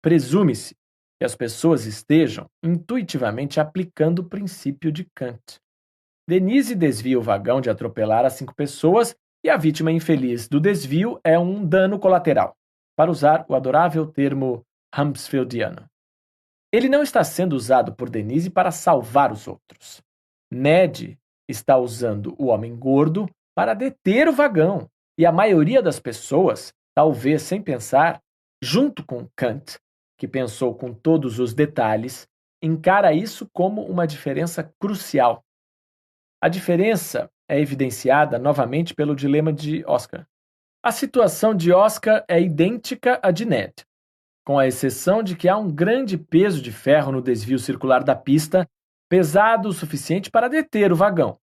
A: Presume-se que as pessoas estejam intuitivamente aplicando o princípio de Kant. Denise desvia o vagão de atropelar as 5 pessoas e a vítima infeliz do desvio é um dano colateral, para usar o adorável termo Huddersfieldiano. Ele não está sendo usado por Denise para salvar os outros. Ned está usando o homem gordo para deter o vagão, e a maioria das pessoas, talvez sem pensar, junto com Kant, que pensou com todos os detalhes, encara isso como uma diferença crucial. A diferença é evidenciada novamente pelo dilema de Oscar. A situação de Oscar é idêntica à de Ned, com a exceção de que há um grande peso de ferro no desvio circular da pista, pesado o suficiente para deter o vagão.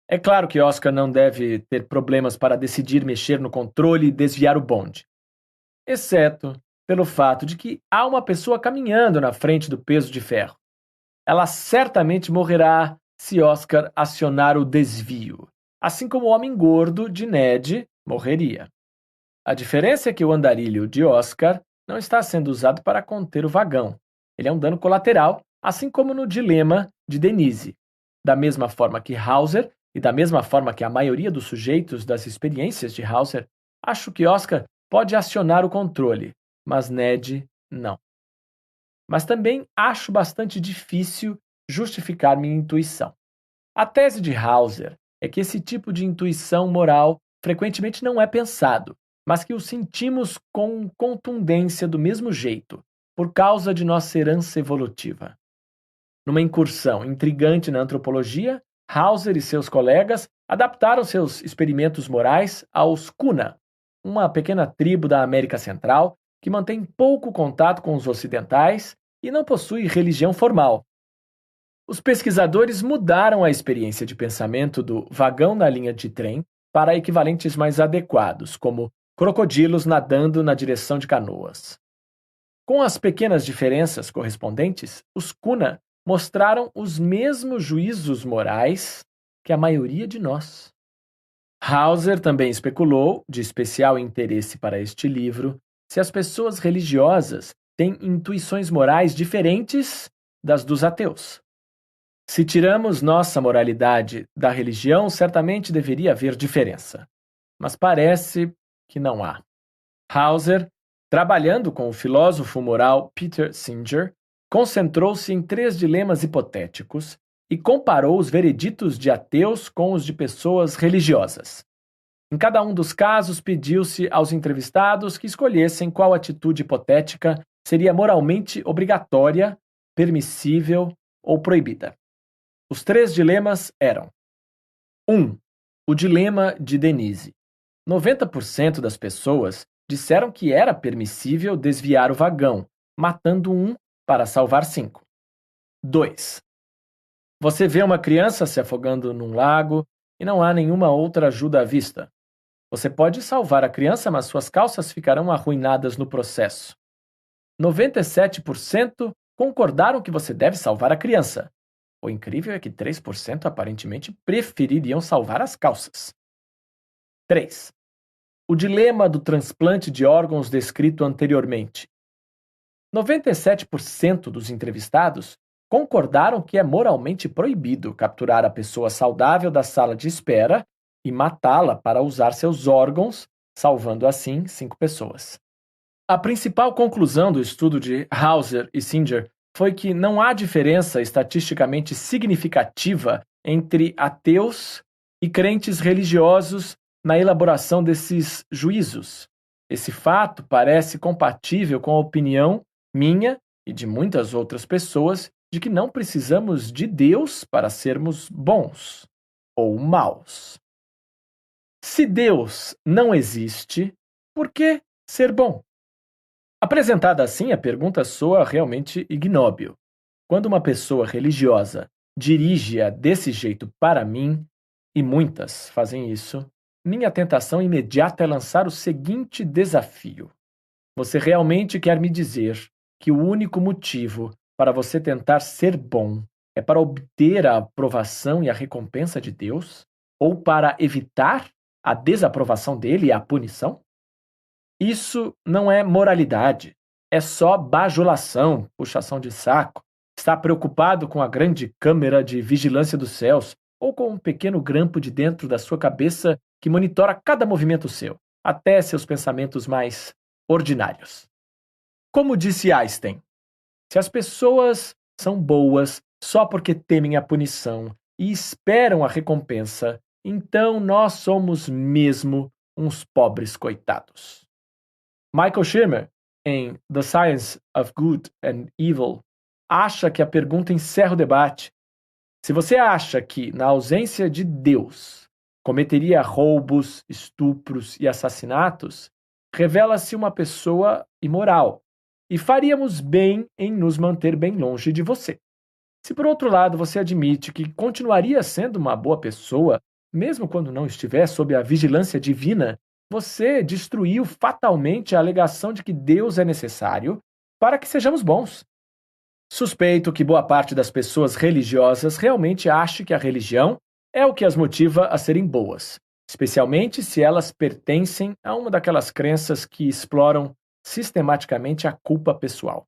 A: É claro que Oscar não deve ter problemas para decidir mexer no controle e desviar o bonde, exceto pelo fato de que há uma pessoa caminhando na frente do peso de ferro. Ela certamente morrerá se Oscar acionar o desvio, assim como o homem gordo de Ned morreria. A diferença é que o andarilho de Oscar não está sendo usado para conter o vagão. Ele é um dano colateral, assim como no dilema de Denise. Da mesma forma que Hauser, e da mesma forma que a maioria dos sujeitos das experiências de Hauser, acho que Oscar pode acionar o controle, mas Ned não. Mas também acho bastante difícil justificar minha intuição. A tese de Hauser é que esse tipo de intuição moral frequentemente não é pensado, mas que o sentimos com contundência do mesmo jeito, por causa de nossa herança evolutiva. Numa incursão intrigante na antropologia, Hauser e seus colegas adaptaram seus experimentos morais aos Kuna, uma pequena tribo da América Central que mantém pouco contato com os ocidentais e não possui religião formal. Os pesquisadores mudaram a experiência de pensamento do vagão na linha de trem para equivalentes mais adequados, como crocodilos nadando na direção de canoas. Com as pequenas diferenças correspondentes, os Kuna mostraram os mesmos juízos morais que a maioria de nós. Hauser também especulou, de especial interesse para este livro, se as pessoas religiosas têm intuições morais diferentes das dos ateus. Se tiramos nossa moralidade da religião, certamente deveria haver diferença. Mas parece que não há. Hauser, trabalhando com o filósofo moral Peter Singer, concentrou-se em 3 dilemas hipotéticos e comparou os vereditos de ateus com os de pessoas religiosas. Em cada um dos casos, pediu-se aos entrevistados que escolhessem qual atitude hipotética seria moralmente obrigatória, permissível ou proibida. Os 3 dilemas eram: 1. O dilema de Denise. 90% das pessoas disseram que era permissível desviar o vagão, matando um para salvar 5. 2. Você vê uma criança se afogando num lago e não há nenhuma outra ajuda à vista. Você pode salvar a criança, mas suas calças ficarão arruinadas no processo. 97% concordaram que você deve salvar a criança. O incrível é que 3% aparentemente prefeririam salvar as calças. 3. O dilema do transplante de órgãos descrito anteriormente. 97% dos entrevistados concordaram que é moralmente proibido capturar a pessoa saudável da sala de espera e matá-la para usar seus órgãos, salvando assim 5 pessoas. A principal conclusão do estudo de Hauser e Singer foi que não há diferença estatisticamente significativa entre ateus e crentes religiosos na elaboração desses juízos. Esse fato parece compatível com a opinião minha e de muitas outras pessoas de que não precisamos de Deus para sermos bons ou maus. Se Deus não existe, por que ser bom? Apresentada assim, a pergunta soa realmente ignóbil. Quando uma pessoa religiosa dirige-a desse jeito para mim, e muitas fazem isso, minha tentação imediata é lançar o seguinte desafio. Você realmente quer me dizer que o único motivo para você tentar ser bom é para obter a aprovação e a recompensa de Deus? Ou para evitar a desaprovação dele e a punição? Isso não é moralidade, é só bajulação, puxação de saco. Está preocupado com a grande câmera de vigilância dos céus ou com um pequeno grampo de dentro da sua cabeça que monitora cada movimento seu, até seus pensamentos mais ordinários. Como disse Einstein, se as pessoas são boas só porque temem a punição e esperam a recompensa, então nós somos mesmo uns pobres coitados. Michael Shermer, em The Science of Good and Evil, acha que a pergunta encerra o debate. Se você acha que, na ausência de Deus, cometeria roubos, estupros e assassinatos, revela-se uma pessoa imoral e faríamos bem em nos manter bem longe de você. Se, por outro lado, você admite que continuaria sendo uma boa pessoa, mesmo quando não estiver sob a vigilância divina, você destruiu fatalmente a alegação de que Deus é necessário para que sejamos bons. Suspeito que boa parte das pessoas religiosas realmente ache que a religião é o que as motiva a serem boas, especialmente se elas pertencem a uma daquelas crenças que exploram sistematicamente a culpa pessoal.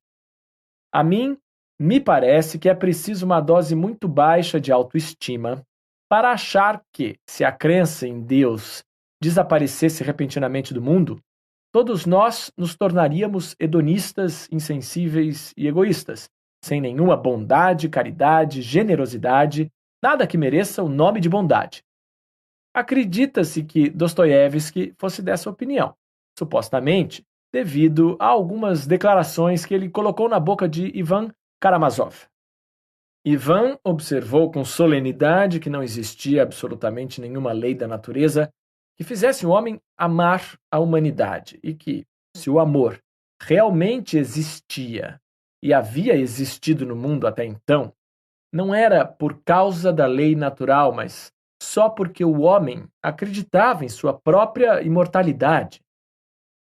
A: A mim, me parece que é preciso uma dose muito baixa de autoestima para achar que, se a crença em Deus desaparecesse repentinamente do mundo, todos nós nos tornaríamos hedonistas, insensíveis e egoístas, sem nenhuma bondade, caridade, generosidade, nada que mereça o nome de bondade. Acredita-se que Dostoiévski fosse dessa opinião, supostamente devido a algumas declarações que ele colocou na boca de Ivan Karamazov. Ivan observou com solenidade que não existia absolutamente nenhuma lei da natureza que fizesse o homem amar a humanidade e que, se o amor realmente existia e havia existido no mundo até então, não era por causa da lei natural, mas só porque o homem acreditava em sua própria imortalidade.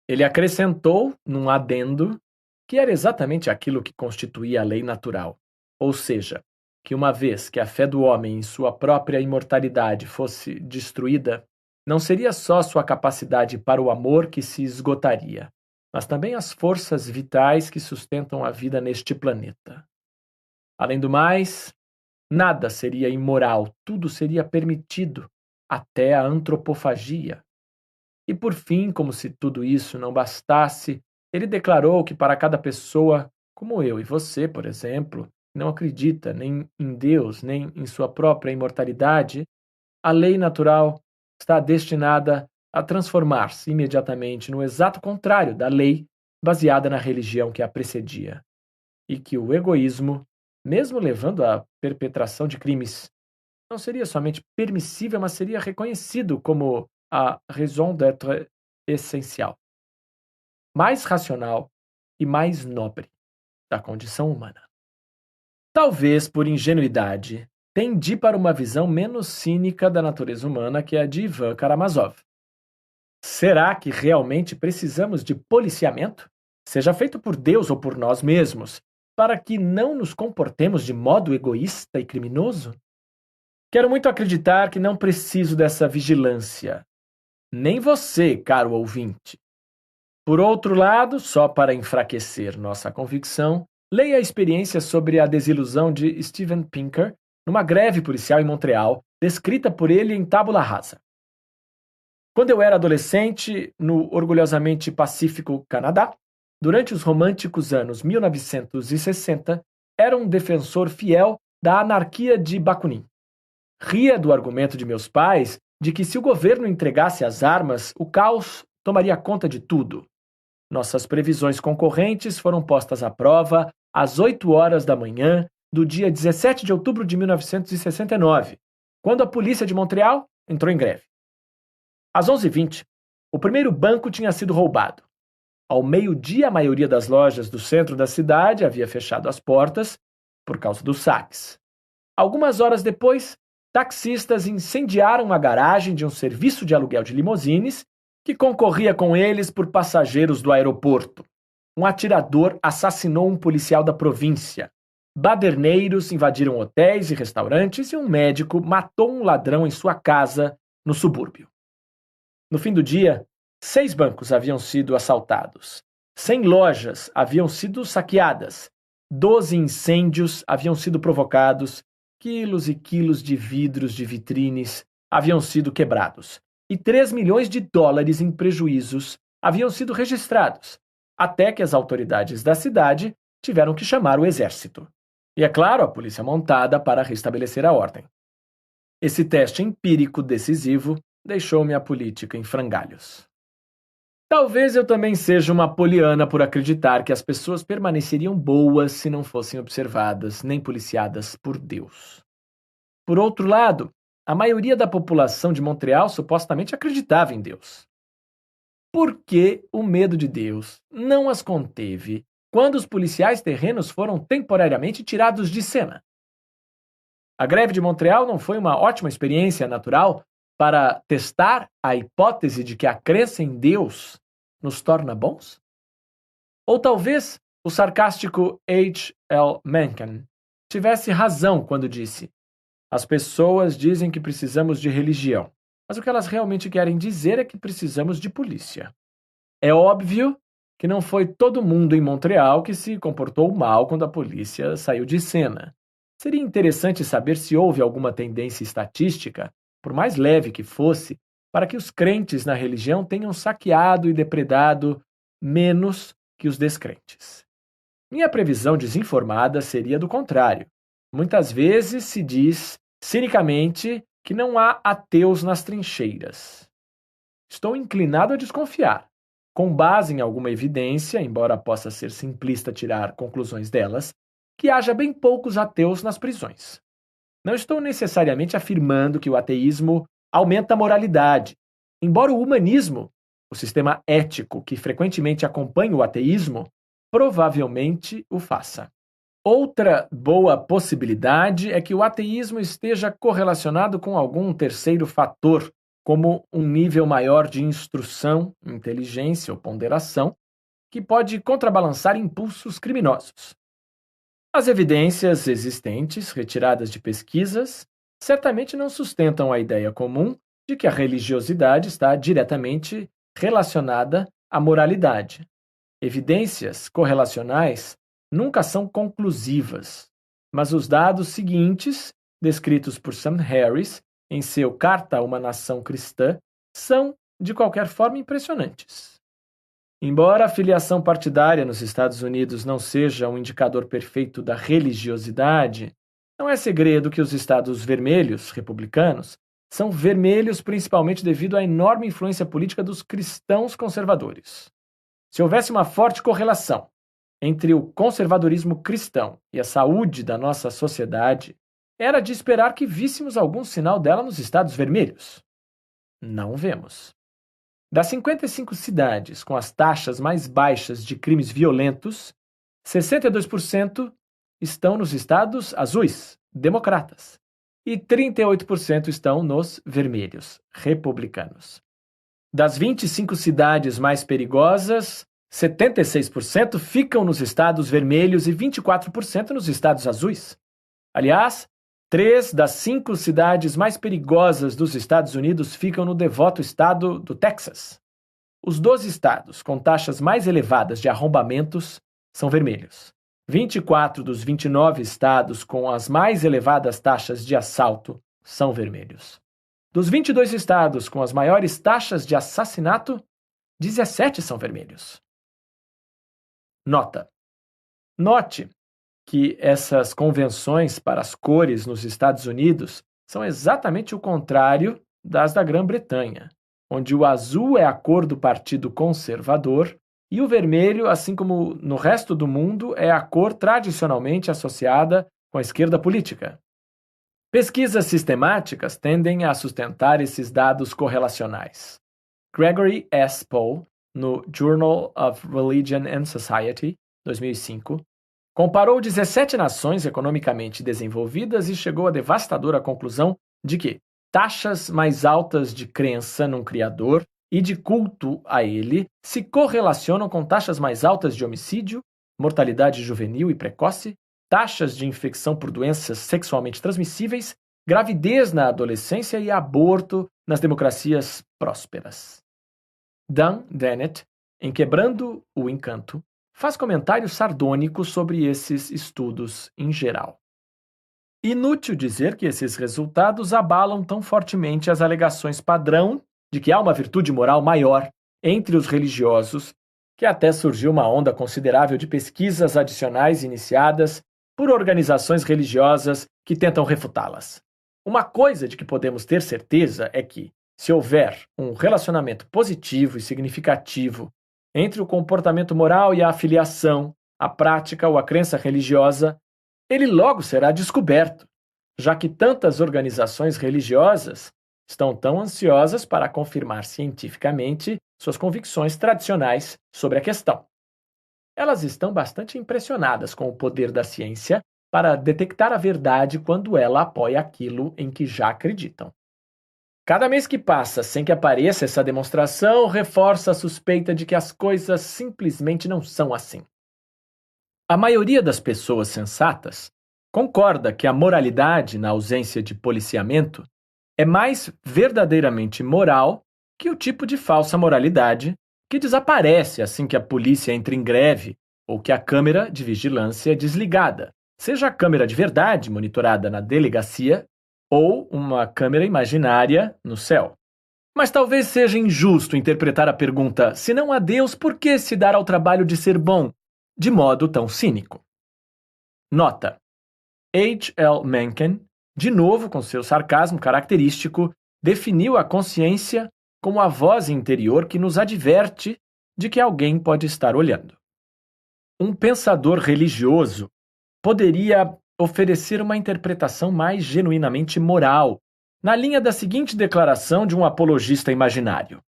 A: Ele acrescentou, num adendo, que era exatamente aquilo que constituía a lei natural, ou seja, que uma vez que a fé do homem em sua própria imortalidade fosse destruída, não seria só sua capacidade para o amor que se esgotaria, mas também as forças vitais que sustentam a vida neste planeta. Além do mais, nada seria imoral, tudo seria permitido, até a antropofagia. E por fim, como se tudo isso não bastasse, ele declarou que para cada pessoa, como eu e você, por exemplo, que não acredita nem em Deus, nem em sua própria imortalidade, a lei natural está destinada a transformar-se imediatamente no exato contrário da lei baseada na religião que a precedia. E que o egoísmo, mesmo levando à perpetração de crimes, não seria somente permissível, mas seria reconhecido como a raison d'être essencial, mais racional e mais nobre da condição humana. Talvez por ingenuidade, tendi para uma visão menos cínica da natureza humana que a de Ivan Karamazov. Será que realmente precisamos de policiamento, seja feito por Deus ou por nós mesmos, para que não nos comportemos de modo egoísta e criminoso? Quero muito acreditar que não preciso dessa vigilância. Nem você, caro ouvinte. Por outro lado, só para enfraquecer nossa convicção, leia a experiência sobre a desilusão de Steven Pinker numa greve policial em Montreal, descrita por ele em Tábula Rasa. Quando eu era adolescente, no orgulhosamente pacífico Canadá, durante os românticos anos 1960, era um defensor fiel da anarquia de Bakunin. Ria do argumento de meus pais de que se o governo entregasse as armas, o caos tomaria conta de tudo. Nossas previsões concorrentes foram postas à prova às 8 horas da manhã do dia 17 de outubro de 1969, quando a polícia de Montreal entrou em greve. Às 11h20, o primeiro banco tinha sido roubado. Ao meio-dia, a maioria das lojas do centro da cidade havia fechado as portas por causa dos saques. Algumas horas depois, taxistas incendiaram a garagem de um serviço de aluguel de limusines que concorria com eles por passageiros do aeroporto. Um atirador assassinou um policial da província. Baderneiros invadiram hotéis e restaurantes e um médico matou um ladrão em sua casa no subúrbio. No fim do dia, 6 bancos haviam sido assaltados. 100 lojas haviam sido saqueadas. 12 incêndios haviam sido provocados. Quilos e quilos de vidros de vitrines haviam sido quebrados. E 3 milhões de dólares em prejuízos haviam sido registrados, até que as autoridades da cidade tiveram que chamar o exército. E, é claro, a polícia montada para restabelecer a ordem. Esse teste empírico decisivo deixou minha política em frangalhos. Talvez eu também seja uma poliana por acreditar que as pessoas permaneceriam boas se não fossem observadas nem policiadas por Deus. Por outro lado, a maioria da população de Montreal supostamente acreditava em Deus. Por que o medo de Deus não as conteve quando os policiais terrenos foram temporariamente tirados de cena? A greve de Montreal não foi uma ótima experiência natural para testar a hipótese de que a crença em Deus nos torna bons? Ou talvez o sarcástico H. L. Mencken tivesse razão quando disse: as pessoas dizem que precisamos de religião, mas o que elas realmente querem dizer é que precisamos de polícia. É óbvio que não foi todo mundo em Montreal que se comportou mal quando a polícia saiu de cena. Seria interessante saber se houve alguma tendência estatística, por mais leve que fosse, para que os crentes na religião tenham saqueado e depredado menos que os descrentes. Minha previsão desinformada seria do contrário. Muitas vezes se diz, cinicamente, que não há ateus nas trincheiras. Estou inclinado a desconfiar, com base em alguma evidência, embora possa ser simplista tirar conclusões delas, que haja bem poucos ateus nas prisões. Não estou necessariamente afirmando que o ateísmo aumenta a moralidade, embora o humanismo, o sistema ético que frequentemente acompanha o ateísmo, provavelmente o faça. Outra boa possibilidade é que o ateísmo esteja correlacionado com algum terceiro fator, como um nível maior de instrução, inteligência ou ponderação, que pode contrabalançar impulsos criminosos. As evidências existentes, retiradas de pesquisas, certamente não sustentam a ideia comum de que a religiosidade está diretamente relacionada à moralidade. Evidências correlacionais nunca são conclusivas, mas os dados seguintes, descritos por Sam Harris em seu Carta a uma Nação Cristã, são, de qualquer forma, impressionantes. Embora a filiação partidária nos Estados Unidos não seja um indicador perfeito da religiosidade, não é segredo que os estados vermelhos, republicanos, são vermelhos principalmente devido à enorme influência política dos cristãos conservadores. Se houvesse uma forte correlação entre o conservadorismo cristão e a saúde da nossa sociedade, era de esperar que víssemos algum sinal dela nos estados vermelhos. Não vemos. Das 55 cidades com as taxas mais baixas de crimes violentos, 62% estão nos estados azuis, democratas, e 38% estão nos vermelhos, republicanos. Das 25 cidades mais perigosas, 76% ficam nos estados vermelhos e 24% nos estados azuis. Aliás, 3 das 5 cidades mais perigosas dos Estados Unidos ficam no devoto estado do Texas. Os 12 estados com taxas mais elevadas de arrombamentos são vermelhos. 24 dos 29 estados com as mais elevadas taxas de assalto são vermelhos. Dos 22 estados com as maiores taxas de assassinato, 17 são vermelhos. Nota. Note que essas convenções para as cores nos Estados Unidos são exatamente o contrário das da Grã-Bretanha, onde o azul é a cor do Partido Conservador e o vermelho, assim como no resto do mundo, é a cor tradicionalmente associada com a esquerda política. Pesquisas sistemáticas tendem a sustentar esses dados correlacionais. Gregory S. Pohl, no Journal of Religion and Society, 2005, comparou 17 nações economicamente desenvolvidas e chegou à devastadora conclusão de que taxas mais altas de crença num Criador e de culto a ele se correlacionam com taxas mais altas de homicídio, mortalidade juvenil e precoce, taxas de infecção por doenças sexualmente transmissíveis, gravidez na adolescência e aborto nas democracias prósperas. Dan Dennett, em Quebrando o Encanto, faz comentários sardônicos sobre esses estudos em geral. Inútil dizer que esses resultados abalam tão fortemente as alegações padrão de que há uma virtude moral maior entre os religiosos, que até surgiu uma onda considerável de pesquisas adicionais iniciadas por organizações religiosas que tentam refutá-las. Uma coisa de que podemos ter certeza é que, se houver um relacionamento positivo e significativo entre o comportamento moral e a afiliação, a prática ou a crença religiosa, ele logo será descoberto, já que tantas organizações religiosas estão tão ansiosas para confirmar cientificamente suas convicções tradicionais sobre a questão. Elas estão bastante impressionadas com o poder da ciência para detectar a verdade quando ela apoia aquilo em que já acreditam. Cada mês que passa sem que apareça essa demonstração reforça a suspeita de que as coisas simplesmente não são assim. A maioria das pessoas sensatas concorda que a moralidade, na ausência de policiamento, é mais verdadeiramente moral que o tipo de falsa moralidade que desaparece assim que a polícia entra em greve ou que a câmera de vigilância é desligada, seja a câmera de verdade monitorada na delegacia ou uma câmera imaginária no céu. Mas talvez seja injusto interpretar a pergunta "se não há Deus, por que se dar ao trabalho de ser bom?" de modo tão cínico. Nota: H. L. Mencken, de novo com seu sarcasmo característico, definiu a consciência como a voz interior que nos adverte de que alguém pode estar olhando. Um pensador religioso poderia oferecer uma interpretação mais genuinamente moral, na linha da seguinte declaração de um apologista imaginário: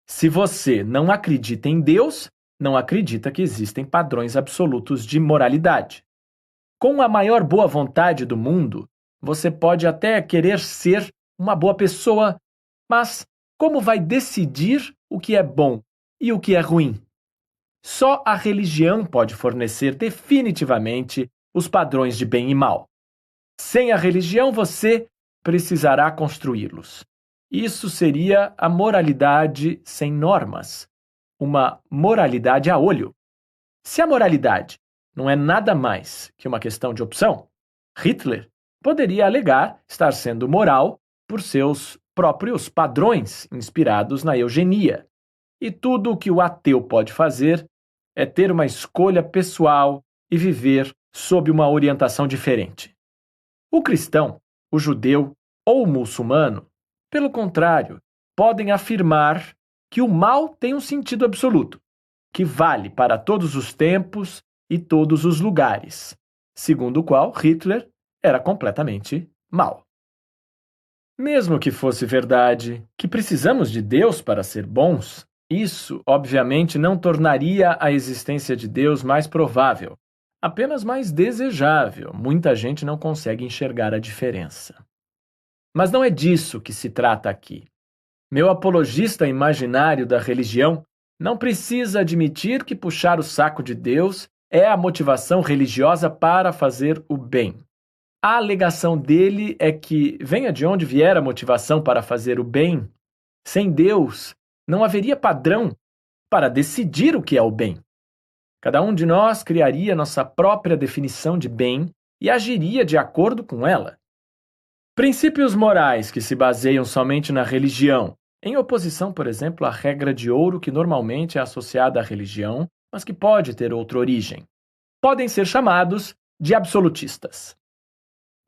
A: se você não acredita em Deus, não acredita que existem padrões absolutos de moralidade. Com a maior boa vontade do mundo, você pode até querer ser uma boa pessoa, mas como vai decidir o que é bom e o que é ruim? Só a religião pode fornecer definitivamente os padrões de bem e mal. Sem a religião, você precisará construí-los. Isso seria a moralidade sem normas, uma moralidade a olho. Se a moralidade não é nada mais que uma questão de opção, Hitler poderia alegar estar sendo moral por seus próprios padrões inspirados na eugenia. E tudo o que o ateu pode fazer é ter uma escolha pessoal e viver sob uma orientação diferente. O cristão, o judeu ou o muçulmano, pelo contrário, podem afirmar que o mal tem um sentido absoluto, que vale para todos os tempos e todos os lugares, segundo o qual Hitler era completamente mau. Mesmo que fosse verdade que precisamos de Deus para ser bons, isso, obviamente, não tornaria a existência de Deus mais provável, apenas mais desejável. Muita gente não consegue enxergar a diferença. Mas não é disso que se trata aqui. Meu apologista imaginário da religião não precisa admitir que puxar o saco de Deus é a motivação religiosa para fazer o bem. A alegação dele é que, venha de onde vier a motivação para fazer o bem, sem Deus não haveria padrão para decidir o que é o bem. Cada um de nós criaria nossa própria definição de bem e agiria de acordo com ela. Princípios morais que se baseiam somente na religião, em oposição, por exemplo, à regra de ouro que normalmente é associada à religião, mas que pode ter outra origem, podem ser chamados de absolutistas.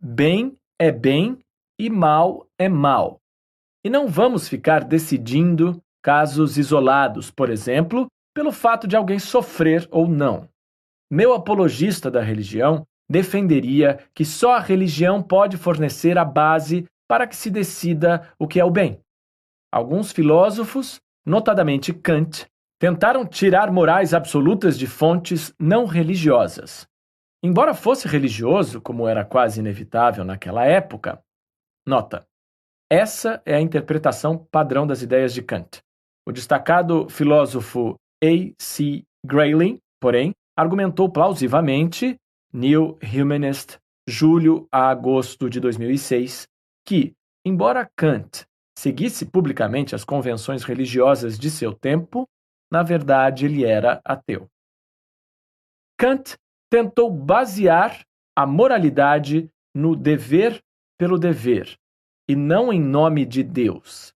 A: Bem é bem e mal é mal. E não vamos ficar decidindo casos isolados, por exemplo, pelo fato de alguém sofrer ou não. Meu apologista da religião defenderia que só a religião pode fornecer a base para que se decida o que é o bem. Alguns filósofos, notadamente Kant, tentaram tirar morais absolutas de fontes não religiosas. Embora fosse religioso, como era quase inevitável naquela época, nota, essa é a interpretação padrão das ideias de Kant. O destacado filósofo A. C. Grayling, porém, argumentou plausivamente, New Humanist, julho a agosto de 2006, que, embora Kant seguisse publicamente as convenções religiosas de seu tempo, na verdade ele era ateu. Kant tentou basear a moralidade no dever pelo dever, e não em nome de Deus.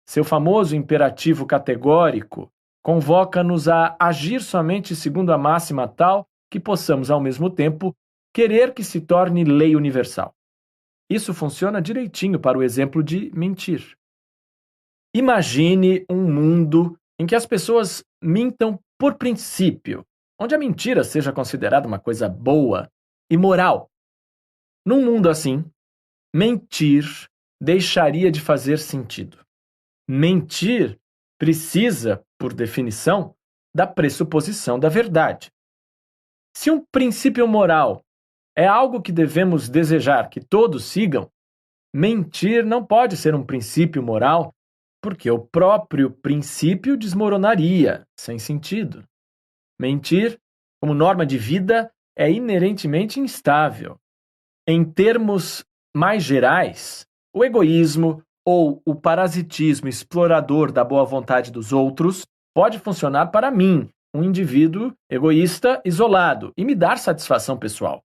A: Seu famoso imperativo categórico convoca-nos a agir somente segundo a máxima tal que possamos, ao mesmo tempo, querer que se torne lei universal. Isso funciona direitinho para o exemplo de mentir. Imagine um mundo em que as pessoas mintam por princípio, onde a mentira seja considerada uma coisa boa e moral. Num mundo assim, mentir deixaria de fazer sentido. Mentir precisa, por definição, da pressuposição da verdade. Se um princípio moral é algo que devemos desejar que todos sigam, mentir não pode ser um princípio moral, porque o próprio princípio desmoronaria, sem sentido. Mentir, como norma de vida, é inerentemente instável. Em termos mais gerais, o egoísmo ou o parasitismo explorador da boa vontade dos outros pode funcionar para mim, um indivíduo egoísta isolado, e me dar satisfação pessoal.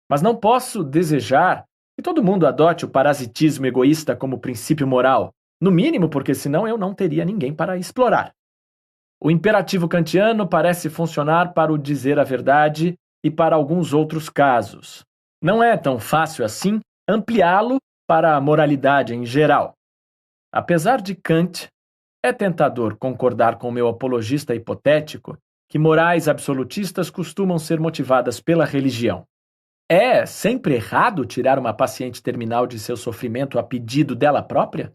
A: Mas não posso desejar que todo mundo adote o parasitismo egoísta como princípio moral, no mínimo porque senão eu não teria ninguém para explorar. O imperativo kantiano parece funcionar para o dizer a verdade e para alguns outros casos. Não é tão fácil assim ampliá-lo para a moralidade em geral. Apesar de Kant, é tentador concordar com o meu apologista hipotético que morais absolutistas costumam ser motivadas pela religião. É sempre errado tirar uma paciente terminal de seu sofrimento a pedido dela própria?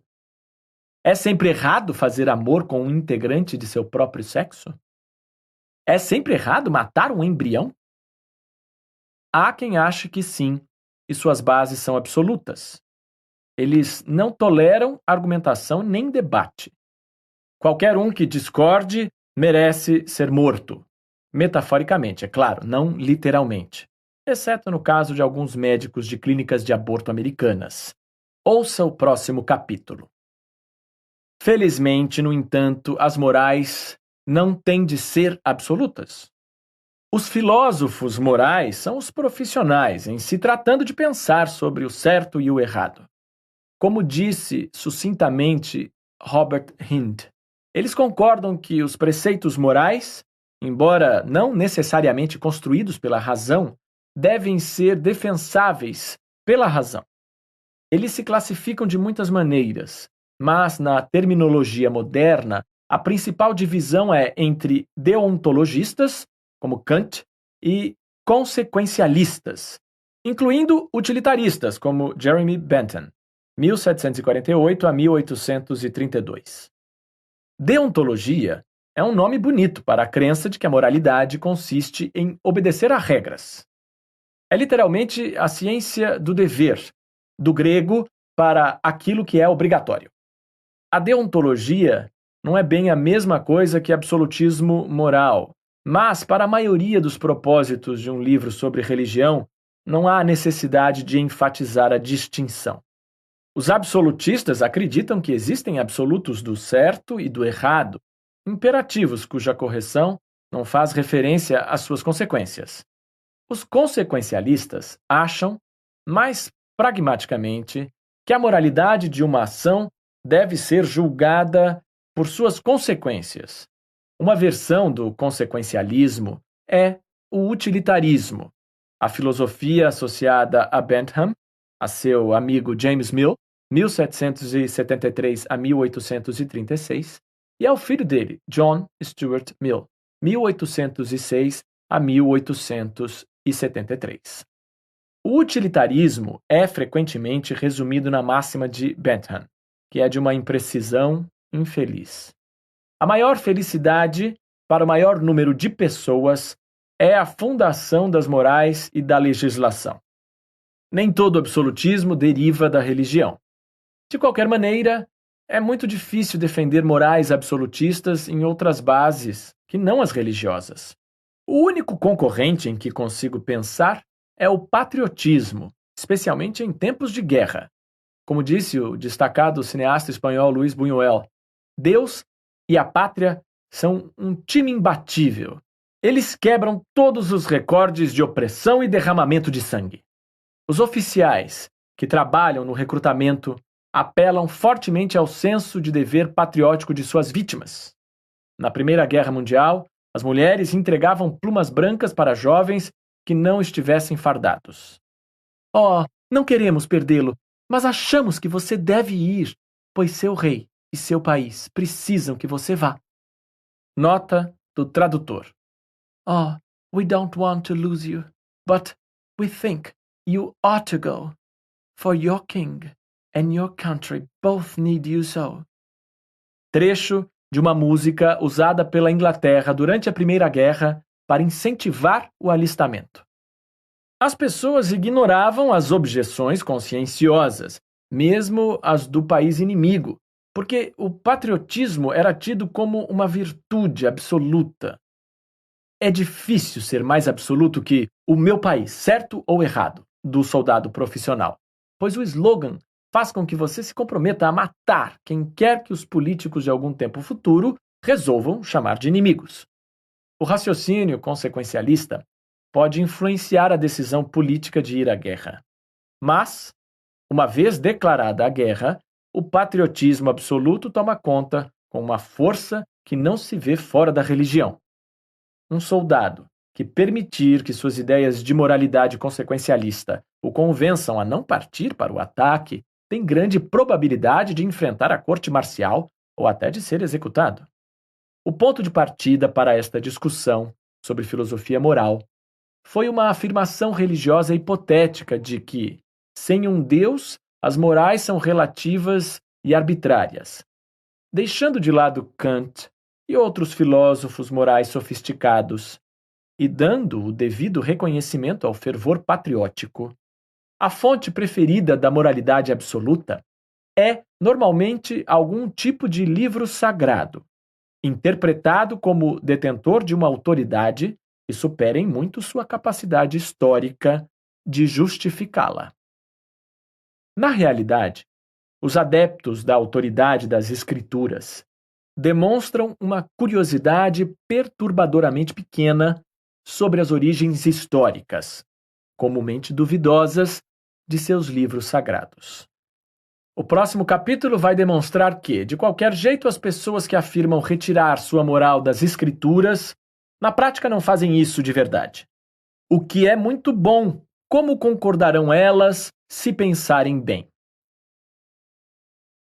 A: É sempre errado fazer amor com um integrante de seu próprio sexo? É sempre errado matar um embrião? Há quem ache que sim, e suas bases são absolutas. Eles não toleram argumentação nem debate. Qualquer um que discorde merece ser morto. Metaforicamente, é claro, não literalmente. Exceto no caso de alguns médicos de clínicas de aborto americanas. Ouça o próximo capítulo. Felizmente, no entanto, as morais não têm de ser absolutas. Os filósofos morais são os profissionais em se tratando de pensar sobre o certo e o errado. Como disse sucintamente Robert Hinde, eles concordam que os preceitos morais, embora não necessariamente construídos pela razão, devem ser defensáveis pela razão. Eles se classificam de muitas maneiras, mas na terminologia moderna, a principal divisão é entre deontologistas, como Kant, e consequencialistas, incluindo utilitaristas, como Jeremy Bentham, 1748 a 1832. Deontologia é um nome bonito para a crença de que a moralidade consiste em obedecer a regras. É literalmente a ciência do dever, do grego para aquilo que é obrigatório. A deontologia não é bem a mesma coisa que absolutismo moral, mas para a maioria dos propósitos de um livro sobre religião, não há necessidade de enfatizar a distinção. Os absolutistas acreditam que existem absolutos do certo e do errado, imperativos cuja correção não faz referência às suas consequências. Os consequencialistas acham, mais pragmaticamente, que a moralidade de uma ação deve ser julgada por suas consequências. Uma versão do consequencialismo é o utilitarismo, a filosofia associada a Bentham, a seu amigo James Mill 1773 a 1836, e ao filho dele, John Stuart Mill, 1806 a 1873. O utilitarismo é frequentemente resumido na máxima de Bentham, que é de uma imprecisão infeliz. A maior felicidade para o maior número de pessoas é a fundação das morais e da legislação. Nem todo absolutismo deriva da religião. De qualquer maneira, é muito difícil defender morais absolutistas em outras bases que não as religiosas. O único concorrente em que consigo pensar é o patriotismo, especialmente em tempos de guerra. Como disse o destacado cineasta espanhol Luis Buñuel, Deus e a pátria são um time imbatível. Eles quebram todos os recordes de opressão e derramamento de sangue. Os oficiais que trabalham no recrutamento apelam fortemente ao senso de dever patriótico de suas vítimas. Na Primeira Guerra Mundial, as mulheres entregavam plumas brancas para jovens que não estivessem fardados. Oh, não queremos perdê-lo, mas achamos que você deve ir, pois seu rei e seu país precisam que você vá. Nota do tradutor. Oh, we don't want to lose you, but we think you ought to go, for your king and your country both need you so. Trecho de uma música usada pela Inglaterra durante a Primeira Guerra para incentivar o alistamento. As pessoas ignoravam as objeções conscienciosas, mesmo as do país inimigo, porque o patriotismo era tido como uma virtude absoluta. É difícil ser mais absoluto que o meu país, certo ou errado, do soldado profissional, pois o slogan faz com que você se comprometa a matar quem quer que os políticos de algum tempo futuro resolvam chamar de inimigos. O raciocínio consequencialista pode influenciar a decisão política de ir à guerra. Mas, uma vez declarada a guerra, o patriotismo absoluto toma conta com uma força que não se vê fora da religião. Um soldado que permitir que suas ideias de moralidade consequencialista o convençam a não partir para o ataque tem grande probabilidade de enfrentar a corte marcial ou até de ser executado. O ponto de partida para esta discussão sobre filosofia moral foi uma afirmação religiosa hipotética de que, sem um Deus, as morais são relativas e arbitrárias. Deixando de lado Kant e outros filósofos morais sofisticados e dando o devido reconhecimento ao fervor patriótico, a fonte preferida da moralidade absoluta é, normalmente, algum tipo de livro sagrado, interpretado como detentor de uma autoridade que supera em muito sua capacidade histórica de justificá-la. Na realidade, os adeptos da autoridade das Escrituras demonstram uma curiosidade perturbadoramente pequena sobre as origens históricas, comumente duvidosas, de seus livros sagrados. O próximo capítulo vai demonstrar que, de qualquer jeito, as pessoas que afirmam retirar sua moral das Escrituras, na prática não fazem isso de verdade. O que é muito bom, como concordarão elas se pensarem bem.